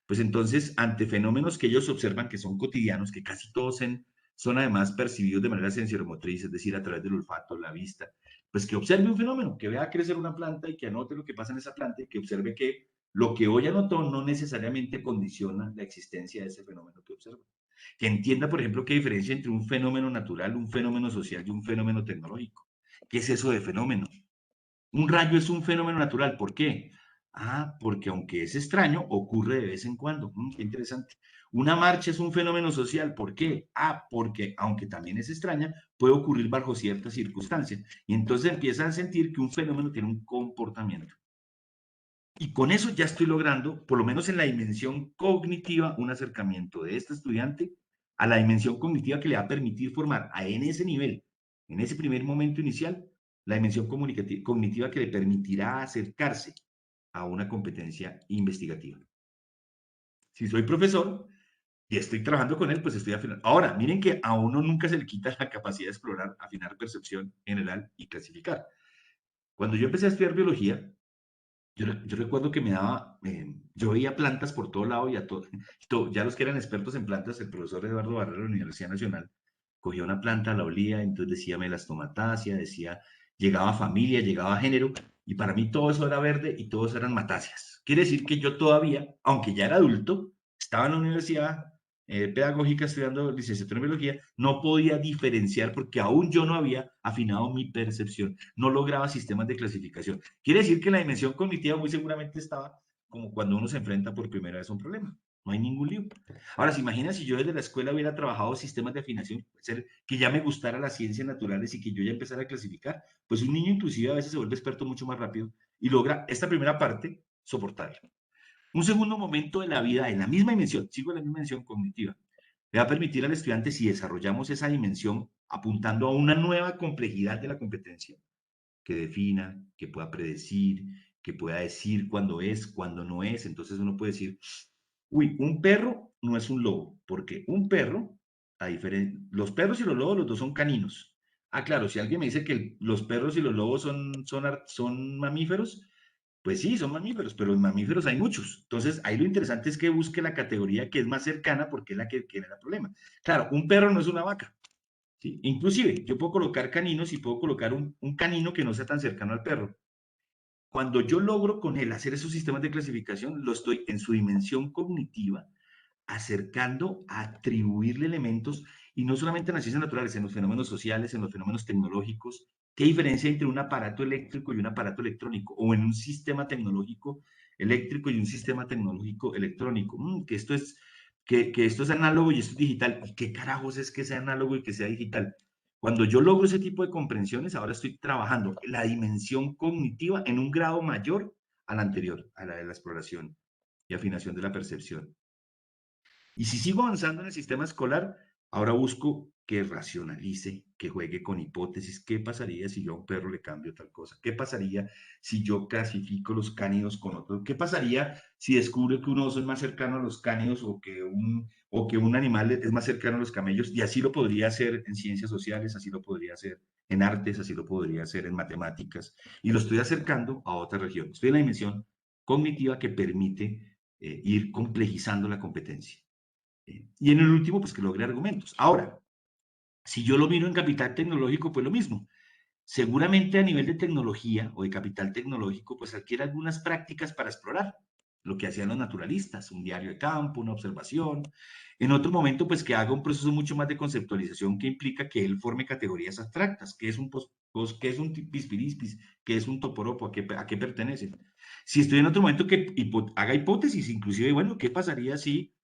Speaker 3: pues entonces, ante fenómenos que ellos observan que son cotidianos, que casi todos son además percibidos de manera sensoromotriz, es decir, a través del olfato, la vista, pues que observe un fenómeno, que vea crecer una planta y que anote lo que pasa en esa planta y que observe que lo que hoy anotó no necesariamente condiciona la existencia de ese fenómeno que observa. Que entienda, por ejemplo, qué diferencia entre un fenómeno natural, un fenómeno social y un fenómeno tecnológico. ¿Qué es eso de fenómeno? Un rayo es un fenómeno natural. ¿Por qué? Ah, porque aunque es extraño, ocurre de vez en cuando. Qué interesante. Una marcha es un fenómeno social. ¿Por qué? Ah, porque aunque también es extraña, puede ocurrir bajo ciertas circunstancias. Y entonces empiezan a sentir que un fenómeno tiene un comportamiento. Y con eso ya estoy logrando, por lo menos en la dimensión cognitiva, un acercamiento de este estudiante a la dimensión cognitiva que le va a permitir formar en ese nivel, en ese primer momento inicial, la dimensión cognitiva que le permitirá acercarse a una competencia investigativa. Si soy profesor y estoy trabajando con él, pues estoy afinando. Ahora, miren que a uno nunca se le quita la capacidad de explorar, afinar percepción general y clasificar. Cuando yo empecé a estudiar biología, yo recuerdo que me daba, yo veía plantas por todo lado y ya los que eran expertos en plantas, el profesor Eduardo Barrero de la Universidad Nacional, cogía una planta, la olía, entonces decía melastomatacia, decía, llegaba familia, llegaba género, y para mí todo eso era verde y todos eran matáceas. Quiere decir que yo todavía, aunque ya era adulto, estaba en la universidad pedagógica estudiando licenciatura en biología, no podía diferenciar porque aún yo no había afinado mi percepción, no lograba sistemas de clasificación. Quiere decir que la dimensión cognitiva muy seguramente estaba como cuando uno se enfrenta por primera vez a un problema. No hay ningún lío. Ahora, ¿se imagina si yo desde la escuela hubiera trabajado sistemas de afinación, ser que ya me gustara las ciencias naturales y que yo ya empezara a clasificar? Pues un niño inclusive a veces se vuelve experto mucho más rápido y logra esta primera parte soportarla. Un segundo momento de la vida en la misma dimensión, sigo en la misma dimensión cognitiva, le va a permitir al estudiante, si desarrollamos esa dimensión apuntando a una nueva complejidad de la competencia, que defina, que pueda predecir, que pueda decir cuándo no es. Entonces uno puede decir, uy, un perro no es un lobo, porque un perro, los perros y los lobos, los dos son caninos. Ah, claro, si alguien me dice que los perros y los lobos son mamíferos, pues sí, son mamíferos, pero en mamíferos hay muchos. Entonces, ahí lo interesante es que busque la categoría que es más cercana porque es la que genera problema. Claro, un perro no es una vaca, ¿sí? Inclusive, yo puedo colocar caninos y puedo colocar un canino que no sea tan cercano al perro. Cuando yo logro con él hacer esos sistemas de clasificación, lo estoy en su dimensión cognitiva acercando a atribuirle elementos, y no solamente en las ciencias naturales, en los fenómenos sociales, en los fenómenos tecnológicos. ¿Qué diferencia hay entre un aparato eléctrico y un aparato electrónico? O en un sistema tecnológico eléctrico y un sistema tecnológico electrónico. Que esto es análogo y esto es digital. ¿Y qué carajos es que sea análogo y que sea digital? Cuando yo logro ese tipo de comprensiones, ahora estoy trabajando la dimensión cognitiva en un grado mayor a la anterior, a la de la exploración y afinación de la percepción. Y si sigo avanzando en el sistema escolar, Ahora busco que racionalice, que juegue con hipótesis. ¿Qué pasaría si yo a un perro le cambio tal cosa? ¿Qué pasaría si yo clasifico los cánidos con otros? ¿Qué pasaría si descubro que un oso es más cercano a los cánidos o que un animal es más cercano a los camellos? Y así lo podría hacer en ciencias sociales, así lo podría hacer en artes, así lo podría hacer en matemáticas. Y lo estoy acercando a otra región. Estoy en la dimensión cognitiva que permite ir complejizando la competencia. Y en el último, pues que logre argumentos. Ahora, si yo lo miro en capital tecnológico, pues lo mismo. Seguramente a nivel de tecnología o de capital tecnológico, pues adquiere algunas prácticas para explorar lo que hacían los naturalistas, un diario de campo, una observación. En otro momento, pues que haga un proceso mucho más de conceptualización que implica que él forme categorías abstractas, que es un qué es un pispirispis, qué es un toporopo, a qué pertenece. Si estoy en otro momento que haga hipótesis, inclusive, bueno, qué pasaría si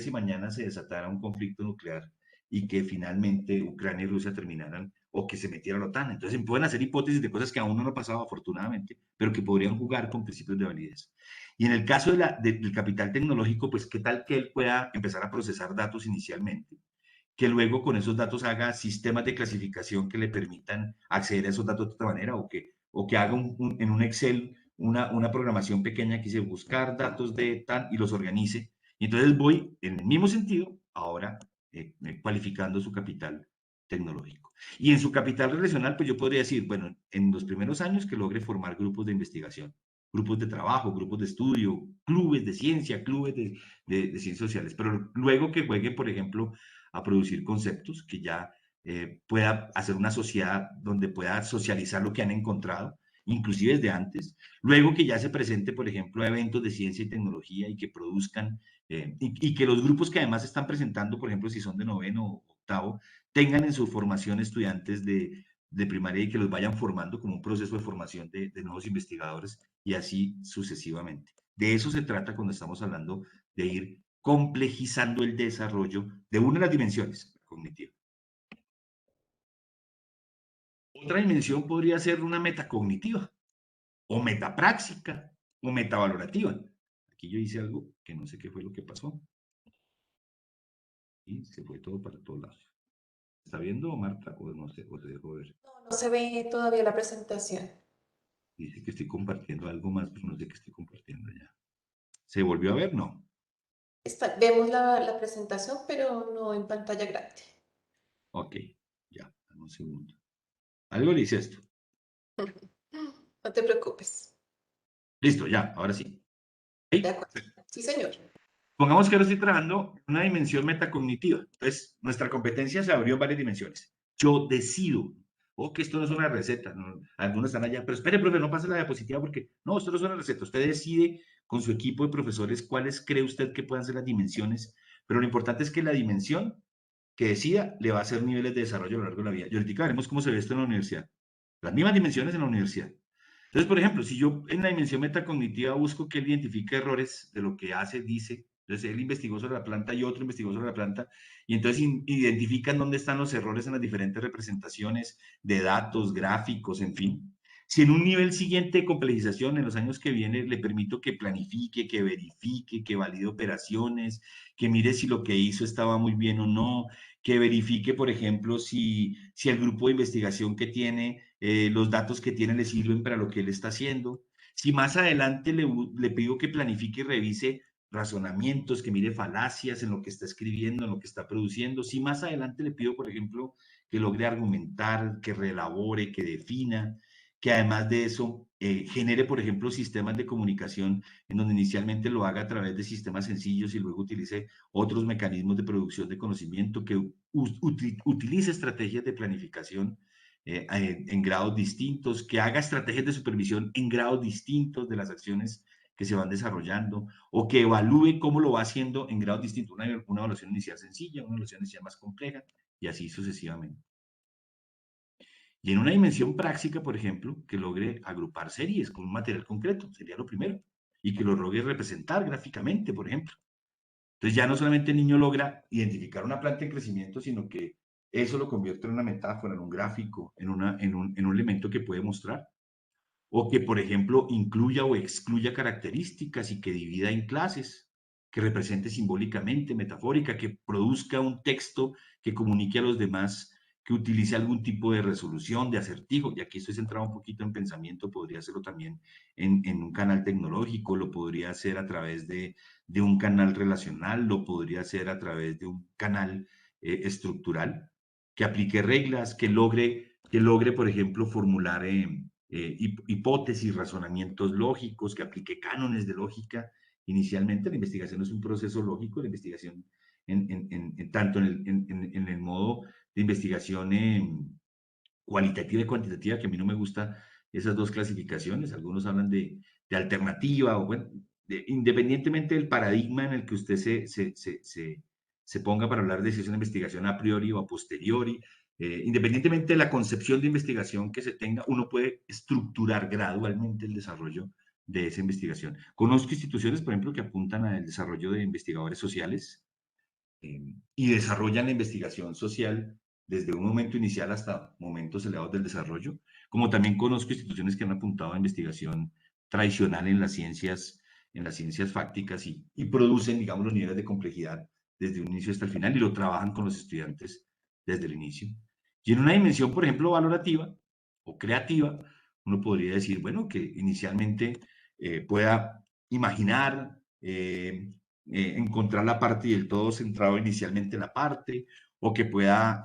Speaker 3: mañana se desatara un conflicto nuclear y que finalmente Ucrania y Rusia terminaran o que se metiera la OTAN? Entonces pueden hacer hipótesis de cosas que aún no han pasado afortunadamente, pero que podrían jugar con principios de validez. Y en el caso del capital tecnológico, pues qué tal que él pueda empezar a procesar datos inicialmente, que luego con esos datos haga sistemas de clasificación que le permitan acceder a esos datos de otra manera, o que haga en un Excel una programación pequeña que dice buscar datos de tal y los organice. Y entonces voy en el mismo sentido, ahora cualificando su capital tecnológico. Y en su capital relacional, pues yo podría decir, bueno, en los primeros años que logre formar grupos de investigación, grupos de trabajo, grupos de estudio, clubes de ciencia, clubes de ciencias sociales, pero luego que juegue, por ejemplo, a producir conceptos, que ya pueda hacer una sociedad donde pueda socializar lo que han encontrado, inclusive desde antes, luego que ya se presente, por ejemplo, a eventos de ciencia y tecnología y que produzcan, y que los grupos que además están presentando, por ejemplo, si son de noveno o octavo, tengan en su formación estudiantes de primaria y que los vayan formando como un proceso de formación de nuevos investigadores y así sucesivamente. De eso se trata cuando estamos hablando de ir complejizando el desarrollo de una de las dimensiones cognitivas. Otra dimensión podría ser una metacognitiva, o metapráctica, o metavalorativa. Aquí yo hice algo que no sé qué fue lo que pasó. Y se fue todo para todos lados. ¿Está viendo, Marta? O no sé, o se dejó ver.
Speaker 1: No, no se ve todavía la presentación.
Speaker 3: Dice que estoy compartiendo algo más, pero no sé qué estoy compartiendo ya. ¿Se volvió a ver? No.
Speaker 1: Vemos la presentación, pero no en pantalla grande.
Speaker 3: Ok, ya, dame un segundo. Algo le hice esto.
Speaker 1: No te preocupes.
Speaker 3: Listo, ya, ahora sí.
Speaker 1: De
Speaker 3: ¿Sí?
Speaker 1: acuerdo. Sí, señor.
Speaker 3: Pongamos que ahora estoy trabajando en una dimensión metacognitiva. Entonces, nuestra competencia se abrió en varias dimensiones. Yo decido, que esto no es una receta, no, algunos están allá, pero espere, profe, no pase la diapositiva porque, no, esto no es una receta. Usted decide con su equipo de profesores cuáles cree usted que puedan ser las dimensiones, pero lo importante es que la dimensión que decida le va a hacer niveles de desarrollo a lo largo de la vida. Y ahorita veremos cómo se ve esto en la universidad. Las mismas dimensiones en la universidad. Entonces, por ejemplo, si yo en la dimensión metacognitiva busco que él identifique errores de lo que hace, dice, entonces él investigó sobre la planta y otro investigó sobre la planta, y entonces identifican dónde están los errores en las diferentes representaciones de datos, gráficos, en fin. Si en un nivel siguiente de complejización, en los años que vienen, le permito que planifique, que verifique, que valide operaciones, que mire si lo que hizo estaba muy bien o no, que verifique, por ejemplo, si el grupo de investigación que tiene, los datos que tiene le sirven para lo que él está haciendo. Si más adelante le pido que planifique y revise razonamientos, que mire falacias en lo que está escribiendo, en lo que está produciendo. Si más adelante le pido, por ejemplo, que logre argumentar, que reelabore, que defina, que además de eso genere, por ejemplo, sistemas de comunicación en donde inicialmente lo haga a través de sistemas sencillos y luego utilice otros mecanismos de producción de conocimiento, que utilice estrategias de planificación en grados distintos, que haga estrategias de supervisión en grados distintos de las acciones que se van desarrollando, o que evalúe cómo lo va haciendo en grados distintos, una evaluación inicial sencilla, una evaluación inicial más compleja, y así sucesivamente. Y en una dimensión práctica, por ejemplo, que logre agrupar series con un material concreto, sería lo primero, y que lo logre representar gráficamente, por ejemplo. Entonces ya no solamente el niño logra identificar una planta en crecimiento, sino que eso lo convierte en una metáfora, en un gráfico, en un elemento que puede mostrar. O que, por ejemplo, incluya o excluya características y que divida en clases. que represente simbólicamente, metafórica, que produzca un texto que comunique a los demás, que utilice algún tipo de resolución, de acertijo, y aquí estoy centrado un poquito en pensamiento, podría hacerlo también en un canal tecnológico, lo podría hacer a través de un canal relacional, lo podría hacer a través de un canal estructural, que aplique reglas, que logre, por ejemplo, formular hipótesis, razonamientos lógicos, que aplique cánones de lógica. Inicialmente la investigación es un proceso lógico, la investigación tanto en el modo de investigación cualitativa y cuantitativa, que a mí no me gustan esas dos clasificaciones, algunos hablan de alternativa, o bueno, independientemente del paradigma en el que usted se ponga para hablar de si es una investigación a priori o a posteriori, independientemente de la concepción de investigación que se tenga, uno puede estructurar gradualmente el desarrollo de esa investigación. Conozco instituciones, por ejemplo, que apuntan al desarrollo de investigadores sociales, y desarrollan la investigación social desde un momento inicial hasta momentos elevados del desarrollo, como también conozco instituciones que han apuntado a investigación tradicional en las ciencias fácticas y producen, digamos, los niveles de complejidad desde un inicio hasta el final y lo trabajan con los estudiantes desde el inicio. Y en una dimensión, por ejemplo, valorativa o creativa, uno podría decir, bueno, que inicialmente pueda imaginar, encontrar la parte y el todo centrado inicialmente en la parte, o que pueda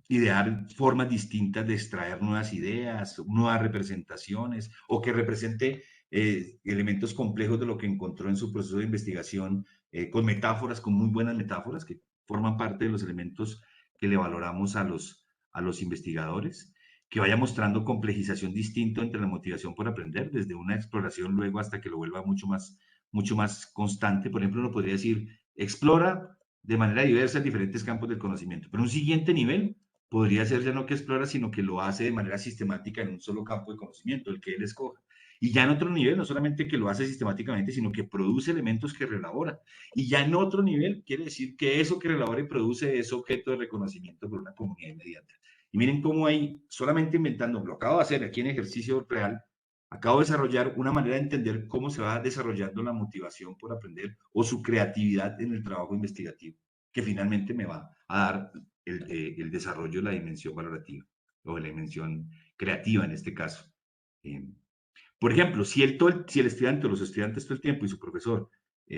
Speaker 3: idear formas distintas de extraer nuevas ideas, nuevas representaciones, o que represente elementos complejos de lo que encontró en su proceso de investigación, con metáforas, con muy buenas metáforas, que forman parte de los elementos que le valoramos a los investigadores, que vaya mostrando complejización distinta entre la motivación por aprender, desde una exploración luego hasta que lo vuelva mucho más constante. Por ejemplo, uno podría decir, explora de manera diversa diferentes campos del conocimiento, pero un siguiente nivel podría ser ya no que explora, sino que lo hace de manera sistemática en un solo campo de conocimiento, el que él escoja. Y ya en otro nivel, no solamente que lo hace sistemáticamente, sino que produce elementos que relabora. Y ya en otro nivel, quiere decir que eso que relabora y produce es objeto de reconocimiento por una comunidad inmediata. Y miren cómo hay, solamente inventando, lo acabo de hacer aquí en ejercicio real, acabo de desarrollar una manera de entender cómo se va desarrollando la motivación por aprender o su creatividad en el trabajo investigativo, que finalmente me va a dar el desarrollo de la dimensión valorativa o de la dimensión creativa en este caso. Eh, por ejemplo, si el estudiante o los estudiantes todo el tiempo y su profesor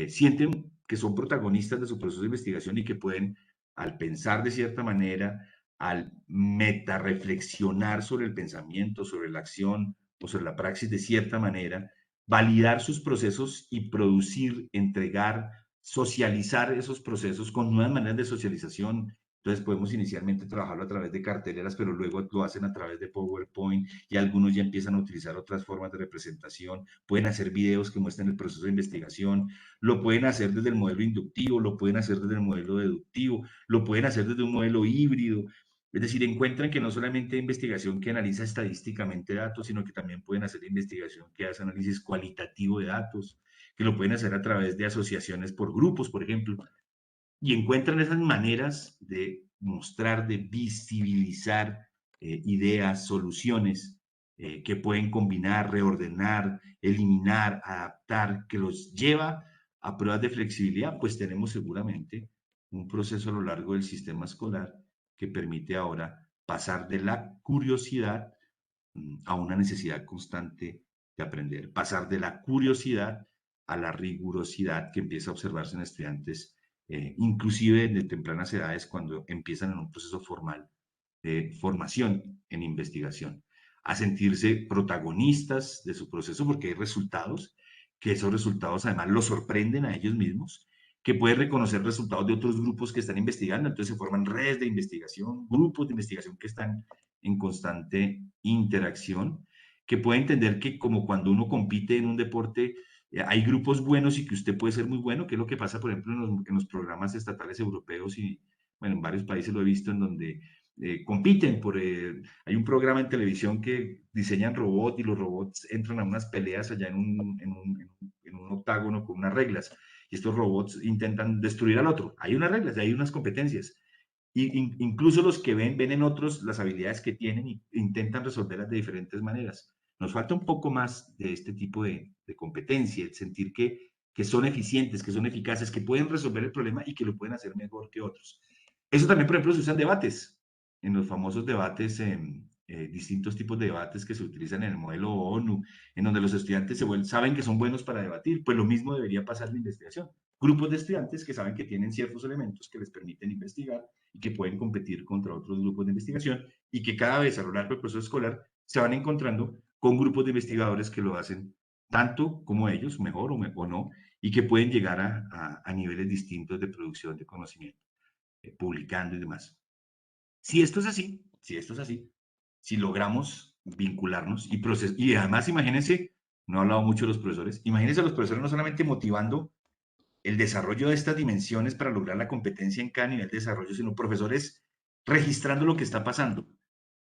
Speaker 3: sienten que son protagonistas de su proceso de investigación y que pueden, al pensar de cierta manera, al metarreflexionar sobre el pensamiento, sobre la acción o sobre la praxis de cierta manera, validar sus procesos y producir, entregar, socializar esos procesos con nuevas maneras de socialización. Entonces podemos inicialmente trabajarlo a través de carteleras, pero luego lo hacen a través de PowerPoint y algunos ya empiezan a utilizar otras formas de representación. Pueden hacer videos que muestren el proceso de investigación, lo pueden hacer desde el modelo inductivo, lo pueden hacer desde el modelo deductivo, lo pueden hacer desde un modelo híbrido. Es decir, encuentran que no solamente hay investigación que analiza estadísticamente datos, sino que también pueden hacer investigación que hace análisis cualitativo de datos, que lo pueden hacer a través de asociaciones por grupos, por ejemplo, y encuentran esas maneras de mostrar, de visibilizar ideas, soluciones que pueden combinar, reordenar, eliminar, adaptar, que los lleva a pruebas de flexibilidad, pues tenemos seguramente un proceso a lo largo del sistema escolar que permite ahora pasar de la curiosidad a una necesidad constante de aprender, pasar de la curiosidad a la rigurosidad que empieza a observarse en estudiantes, inclusive desde tempranas edades cuando empiezan en un proceso formal de formación en investigación, a sentirse protagonistas de su proceso porque hay resultados, que esos resultados además los sorprenden a ellos mismos, que pueden reconocer resultados de otros grupos que están investigando, entonces se forman redes de investigación, grupos de investigación que están en constante interacción, que puede entender que como cuando uno compite en un deporte, hay grupos buenos y que usted puede ser muy bueno, que es lo que pasa, por ejemplo, en los programas estatales europeos y, bueno, en varios países lo he visto en donde compiten hay un programa en televisión que diseñan robots y los robots entran a unas peleas allá en un octágono con unas reglas y estos robots intentan destruir al otro. Hay unas reglas, hay unas competencias. Y incluso los que ven en otros las habilidades que tienen e intentan resolverlas de diferentes maneras. Nos falta un poco más de este tipo de competencia, el sentir que que son eficientes, que son eficaces, que pueden resolver el problema y que lo pueden hacer mejor que otros. Eso también, por ejemplo, se usa en debates, en los famosos debates, distintos tipos de debates que se utilizan en el modelo ONU, en donde los estudiantes saben que son buenos para debatir. Pues lo mismo debería pasar en la investigación. Grupos de estudiantes que saben que tienen ciertos elementos que les permiten investigar y que pueden competir contra otros grupos de investigación y que cada vez a lo largo del proceso escolar se van encontrando con grupos de investigadores que lo hacen tanto como ellos, mejor o no, y que pueden llegar a niveles distintos de producción de conocimiento, publicando y demás. Si esto es así, si logramos vincularnos y además imagínense, no he hablado mucho de los profesores, imagínense a los profesores no solamente motivando el desarrollo de estas dimensiones para lograr la competencia en cada nivel de desarrollo, sino profesores registrando lo que está pasando.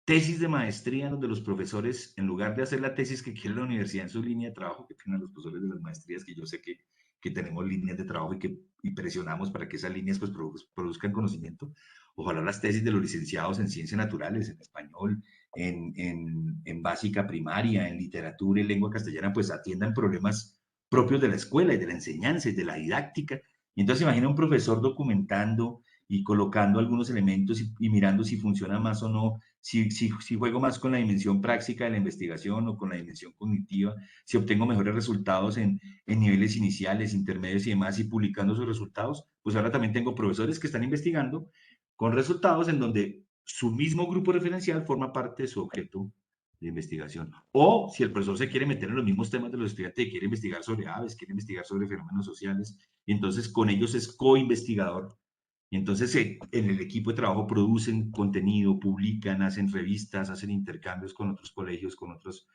Speaker 3: Tesis de maestría donde los profesores, en lugar de hacer la tesis que quiere la universidad en su línea de trabajo, que tienen los profesores de las maestrías, que yo sé que tenemos líneas de trabajo y presionamos para que esas líneas pues, produzcan conocimiento, ojalá las tesis de los licenciados en ciencias naturales, en español, en básica primaria, en literatura y lengua castellana, pues atiendan problemas propios de la escuela y de la enseñanza y de la didáctica. Y entonces imagina un profesor documentando y colocando algunos elementos y mirando si funciona más o no, si juego más con la dimensión práctica de la investigación o con la dimensión cognitiva, si obtengo mejores resultados en niveles iniciales, intermedios y demás, y publicando sus resultados, pues ahora también tengo profesores que están investigando con resultados en donde su mismo grupo referencial forma parte de su objeto de investigación. O si el profesor se quiere meter en los mismos temas de los estudiantes, quiere investigar sobre aves, quiere investigar sobre fenómenos sociales, y entonces con ellos es co-investigador. Y entonces en el equipo de trabajo producen contenido, publican, hacen revistas, hacen intercambios con otros colegios, con otros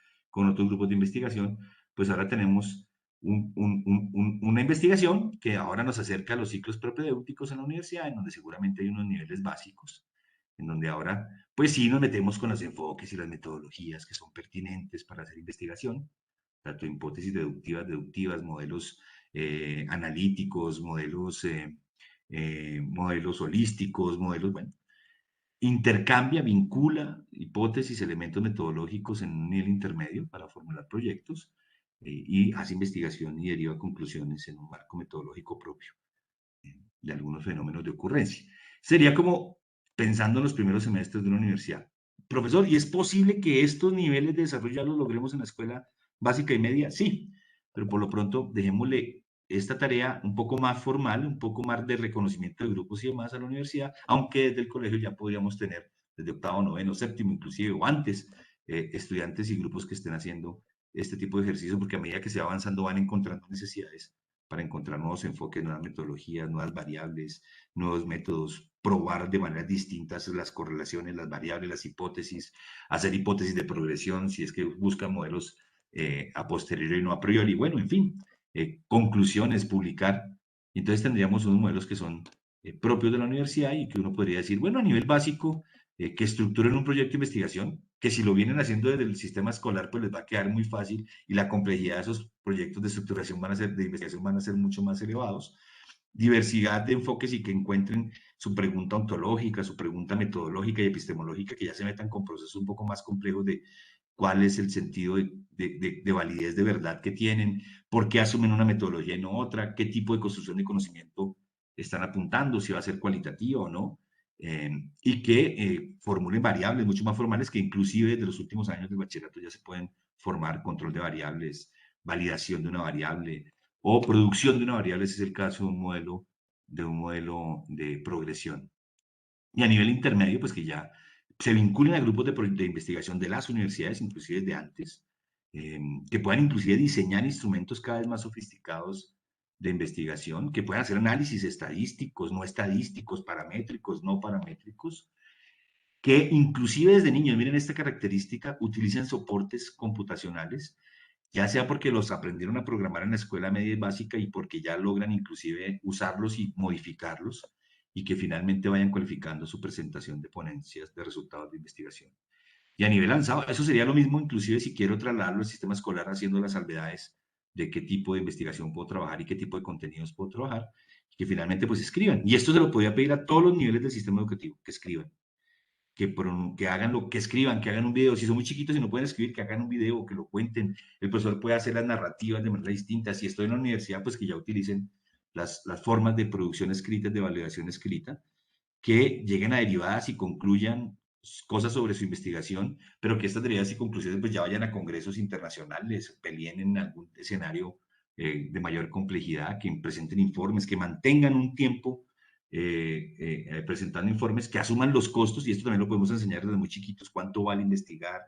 Speaker 3: grupos de investigación. Pues ahora tenemos una investigación que ahora nos acerca a los ciclos propedéuticos en la universidad, en donde seguramente hay unos niveles básicos, en donde ahora, pues sí, nos metemos con los enfoques y las metodologías que son pertinentes para hacer investigación, tanto hipótesis deductivas, modelos analíticos, modelos holísticos, bueno, intercambia, vincula hipótesis, elementos metodológicos en un nivel intermedio para formular proyectos y hace investigación y deriva conclusiones en un marco metodológico propio de algunos fenómenos de ocurrencia. Sería como pensando en los primeros semestres de una universidad. Profesor, ¿y es posible que estos niveles de desarrollo ya los logremos en la escuela básica y media? Sí, pero por lo pronto dejémosle esta tarea un poco más formal, un poco más de reconocimiento de grupos y demás a la universidad, aunque desde el colegio ya podríamos tener desde octavo, noveno, séptimo, inclusive o antes, estudiantes y grupos que estén haciendo este tipo de ejercicios, porque a medida que se va avanzando van encontrando necesidades para encontrar nuevos enfoques, nuevas metodologías, nuevas variables, nuevos métodos, probar de maneras distintas las correlaciones, las variables, las hipótesis, hacer hipótesis de progresión, si es que buscan modelos a posteriori y no a priori, bueno, en fin, conclusiones, publicar. Entonces tendríamos unos modelos que son propios de la universidad y que uno podría decir, bueno, a nivel básico, que estructuren un proyecto de investigación, que si lo vienen haciendo desde el sistema escolar, pues les va a quedar muy fácil y la complejidad de esos proyectos de estructuración de investigación van a ser mucho más elevados. Diversidad de enfoques y que encuentren su pregunta ontológica, su pregunta metodológica y epistemológica, que ya se metan con procesos un poco más complejos de cuál es el sentido de validez de verdad que tienen, por qué asumen una metodología y no otra, qué tipo de construcción de conocimiento están apuntando, si va a ser cualitativa o no, y que formulen variables mucho más formales que inclusive desde los últimos años del bachillerato ya se pueden formar control de variables, validación de una variable o producción de una variable, ese es el caso de un modelo de progresión. Y a nivel intermedio, pues que ya se vinculen a grupos de investigación de las universidades, inclusive desde antes, que puedan inclusive diseñar instrumentos cada vez más sofisticados de investigación, que puedan hacer análisis estadísticos, no estadísticos, paramétricos, no paramétricos, que inclusive desde niños, miren esta característica, utilicen soportes computacionales, ya sea porque los aprendieron a programar en la escuela media y básica y porque ya logran inclusive usarlos y modificarlos y que finalmente vayan cualificando su presentación de ponencias de resultados de investigación. Y a nivel avanzado, eso sería lo mismo, inclusive si quiero trasladarlo al sistema escolar haciendo las salvedades de qué tipo de investigación puedo trabajar y qué tipo de contenidos puedo trabajar, y que finalmente pues escriban. Y esto se lo podría pedir a todos los niveles del sistema educativo, que escriban. que hagan que escriban, que hagan un video. Si son muy chiquitos y no pueden escribir, que hagan un video, que lo cuenten. El profesor puede hacer las narrativas de manera distinta. Si estoy en la universidad, pues que ya utilicen las formas de producción escrita, de validación escrita, que lleguen a derivadas y concluyan cosas sobre su investigación, pero que estas derivadas y conclusiones pues ya vayan a congresos internacionales, peleen en algún escenario de mayor complejidad, que presenten informes, que mantengan un tiempo presentando informes, que asuman los costos, y esto también lo podemos enseñar desde muy chiquitos, cuánto vale investigar,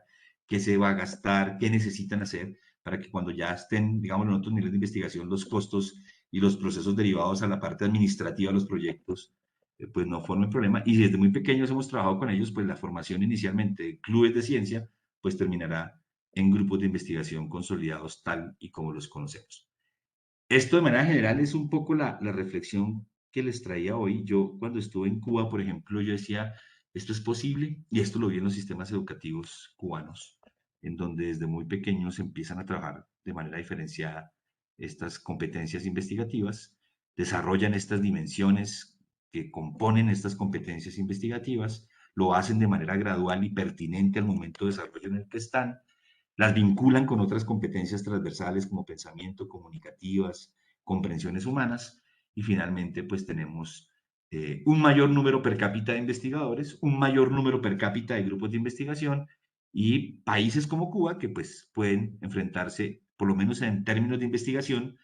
Speaker 3: qué se va a gastar, qué necesitan hacer, para que cuando ya estén, digamos, en otros niveles de investigación, los costos y los procesos derivados a la parte administrativa de los proyectos, pues no formen problema. Y desde muy pequeños hemos trabajado con ellos, pues la formación inicialmente de clubes de ciencia, pues terminará en grupos de investigación consolidados tal y como los conocemos. Esto de manera general es un poco la reflexión que les traía hoy. Yo cuando estuve en Cuba, por ejemplo, yo decía, esto es posible, y esto lo vi en los sistemas educativos cubanos, en donde desde muy pequeños empiezan a trabajar de manera diferenciada estas competencias investigativas, desarrollan estas dimensiones que componen estas competencias investigativas, lo hacen de manera gradual y pertinente al momento de desarrollo en el que están, las vinculan con otras competencias transversales como pensamiento, comunicativas, comprensiones humanas, y finalmente pues tenemos un mayor número per cápita de investigadores, un mayor número per cápita de grupos de investigación, y países como Cuba que pues pueden enfrentarse, por lo menos en términos de investigación,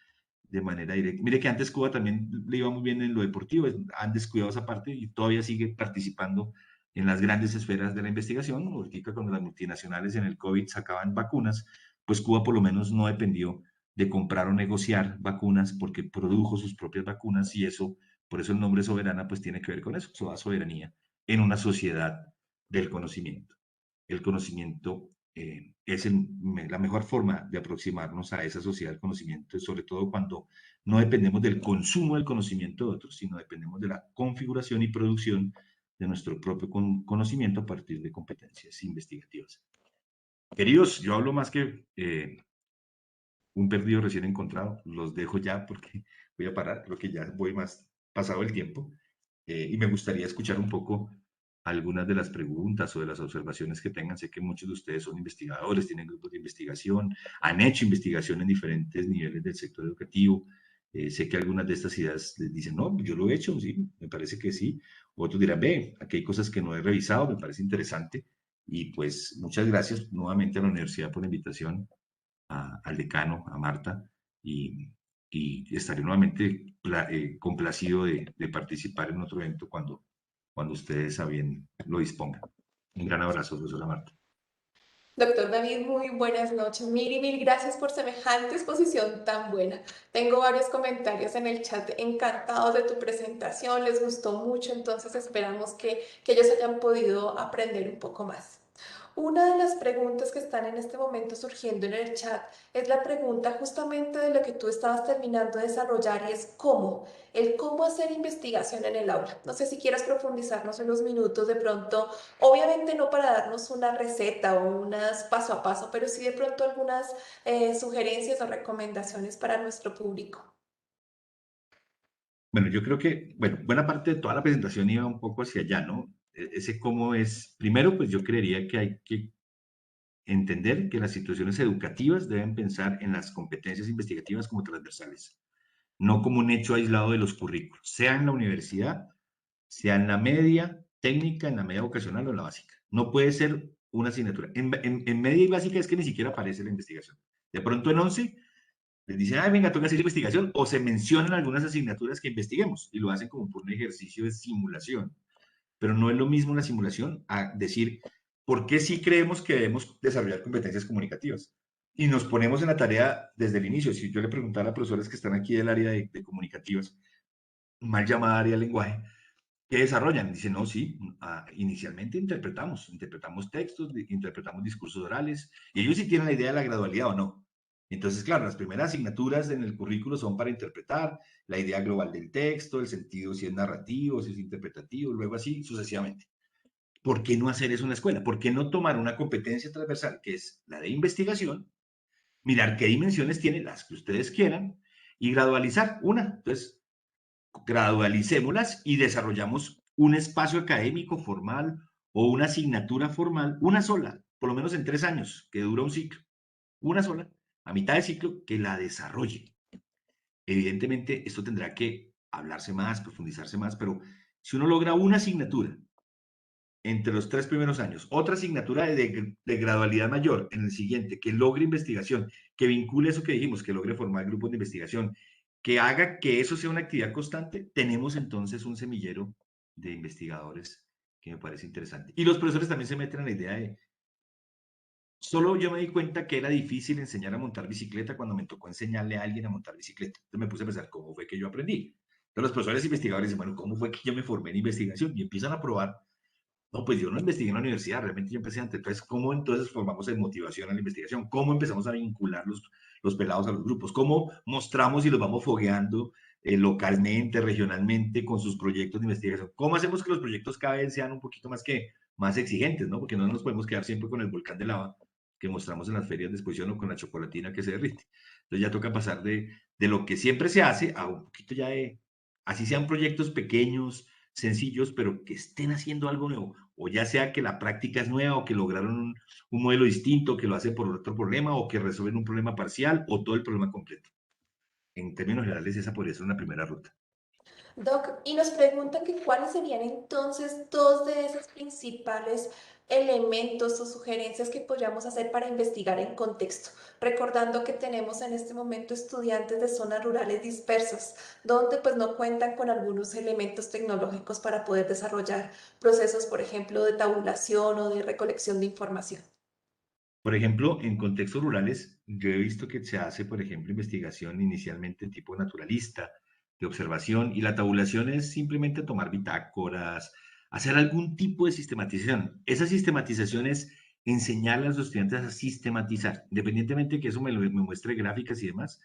Speaker 3: de manera directa. Mire que antes Cuba también le iba muy bien en lo deportivo, han descuidado esa parte y todavía sigue participando en las grandes esferas de la investigación. Ahorita cuando las multinacionales en el COVID sacaban vacunas, pues Cuba por lo menos no dependió de comprar o negociar vacunas porque produjo sus propias vacunas, y eso, por eso el nombre soberana, pues tiene que ver con eso, toda soberanía en una sociedad del conocimiento. El conocimiento es la mejor forma de aproximarnos a esa sociedad del conocimiento, sobre todo cuando no dependemos del consumo del conocimiento de otros, sino dependemos de la configuración y producción de nuestro propio conocimiento a partir de competencias investigativas. Queridos, yo hablo más que un perdido recién encontrado. Los dejo ya porque voy a parar, creo que ya voy más pasado el tiempo, y me gustaría escuchar un poco algunas de las preguntas o de las observaciones que tengan. Sé que muchos de ustedes son investigadores, tienen grupos de investigación, han hecho investigación en diferentes niveles del sector educativo. Sé que algunas de estas ideas les dicen, no, yo lo he hecho, sí, me parece que sí. Otros dirán, ve, aquí hay cosas que no he revisado, me parece interesante. Y pues muchas gracias nuevamente a la universidad por la invitación, al decano, a Marta, y, y estaré nuevamente complacido de participar en otro evento cuando ustedes a bien lo dispongan. Un gran abrazo, profesora Marta.
Speaker 1: Doctor David, muy buenas noches. Mil gracias por semejante exposición tan buena. Tengo varios comentarios en el chat encantados de tu presentación, les gustó mucho, entonces esperamos que ellos hayan podido aprender un poco más. Una de las preguntas que están en este momento surgiendo en el chat es la pregunta justamente de lo que tú estabas terminando de desarrollar, y es el cómo hacer investigación en el aula. No sé si quieras profundizarnos en los minutos de pronto, obviamente no para darnos una receta o unas paso a paso, pero sí de pronto algunas sugerencias o recomendaciones para nuestro público.
Speaker 3: Bueno, yo creo que, bueno, buena parte de toda la presentación iba un poco hacia allá, ¿no? Ese cómo es, primero, pues yo creería que hay que entender que las instituciones educativas deben pensar en las competencias investigativas como transversales, no como un hecho aislado de los currículos, sea en la universidad, sea en la media técnica, en la media vocacional o en la básica. No puede ser una asignatura. En media y básica es que ni siquiera aparece la investigación. De pronto en 11 les dicen, ay, venga, toca hacer investigación, o se mencionan algunas asignaturas que investiguemos, y lo hacen como por un ejercicio de simulación. Pero no es lo mismo la simulación a decir, ¿por qué sí creemos que debemos desarrollar competencias comunicativas? Y nos ponemos en la tarea desde el inicio. Si yo le preguntara a las profesoras que están aquí del área de comunicativas, mal llamada área de lenguaje, ¿qué desarrollan? Dicen, no, sí, inicialmente interpretamos textos, interpretamos discursos orales, y ellos sí tienen la idea de la gradualidad o no. Entonces, claro, las primeras asignaturas en el currículo son para interpretar la idea global del texto, el sentido, si es narrativo, si es interpretativo, luego así sucesivamente. ¿Por qué no hacer eso en la escuela? ¿Por qué no tomar una competencia transversal, que es la de investigación, mirar qué dimensiones tiene, las que ustedes quieran, y gradualizar una? Entonces, gradualicémoslas y desarrollamos un espacio académico formal o una asignatura formal, una sola, por lo menos en 3 años, que dura un ciclo, una sola, a mitad de ciclo, que la desarrolle. Evidentemente, esto tendrá que hablarse más, profundizarse más, pero si uno logra una asignatura entre los 3 primeros años, otra asignatura de gradualidad mayor en el siguiente, que logre investigación, que vincule eso que dijimos, que logre formar grupos de investigación, que haga que eso sea una actividad constante, tenemos entonces un semillero de investigadores que me parece interesante. Y los profesores también se meten en la idea de, solo yo me di cuenta que era difícil enseñar a montar bicicleta cuando me tocó enseñarle a alguien a montar bicicleta. Entonces me puse a pensar, ¿cómo fue que yo aprendí? Entonces los profesores investigadores dicen, bueno, ¿cómo fue que yo me formé en investigación? Y empiezan a probar. No, pues yo no investigué en la universidad, realmente yo empecé antes. Entonces, ¿cómo entonces formamos en motivación a la investigación? ¿Cómo empezamos a vincular los pelados a los grupos? ¿Cómo mostramos y los vamos fogueando localmente, regionalmente, con sus proyectos de investigación? ¿Cómo hacemos que los proyectos cada vez sean un poquito más exigentes, ¿no? Porque no nos podemos quedar siempre con el volcán de lava que mostramos en las ferias de exposición o con la chocolatina que se derrite. Entonces ya toca pasar de lo que siempre se hace a un poquito ya de, así sean proyectos pequeños, sencillos, pero que estén haciendo algo nuevo, o ya sea que la práctica es nueva, o que lograron un modelo distinto, que lo hacen por otro problema, o que resuelven un problema parcial, o todo el problema completo. En términos generales, esa podría ser una primera ruta.
Speaker 1: Doc, y nos preguntan que cuáles serían entonces dos de esos principales elementos o sugerencias que podríamos hacer para investigar en contexto, recordando que tenemos en este momento estudiantes de zonas rurales dispersas, donde pues no cuentan con algunos elementos tecnológicos para poder desarrollar procesos, por ejemplo, de tabulación o de recolección de información.
Speaker 3: Por ejemplo, en contextos rurales, yo he visto que se hace, por ejemplo, investigación inicialmente tipo naturalista, de observación, y la tabulación es simplemente tomar bitácoras, hacer algún tipo de sistematización. Esa sistematización es enseñarle a los estudiantes a sistematizar, independientemente de que eso me muestre gráficas y demás,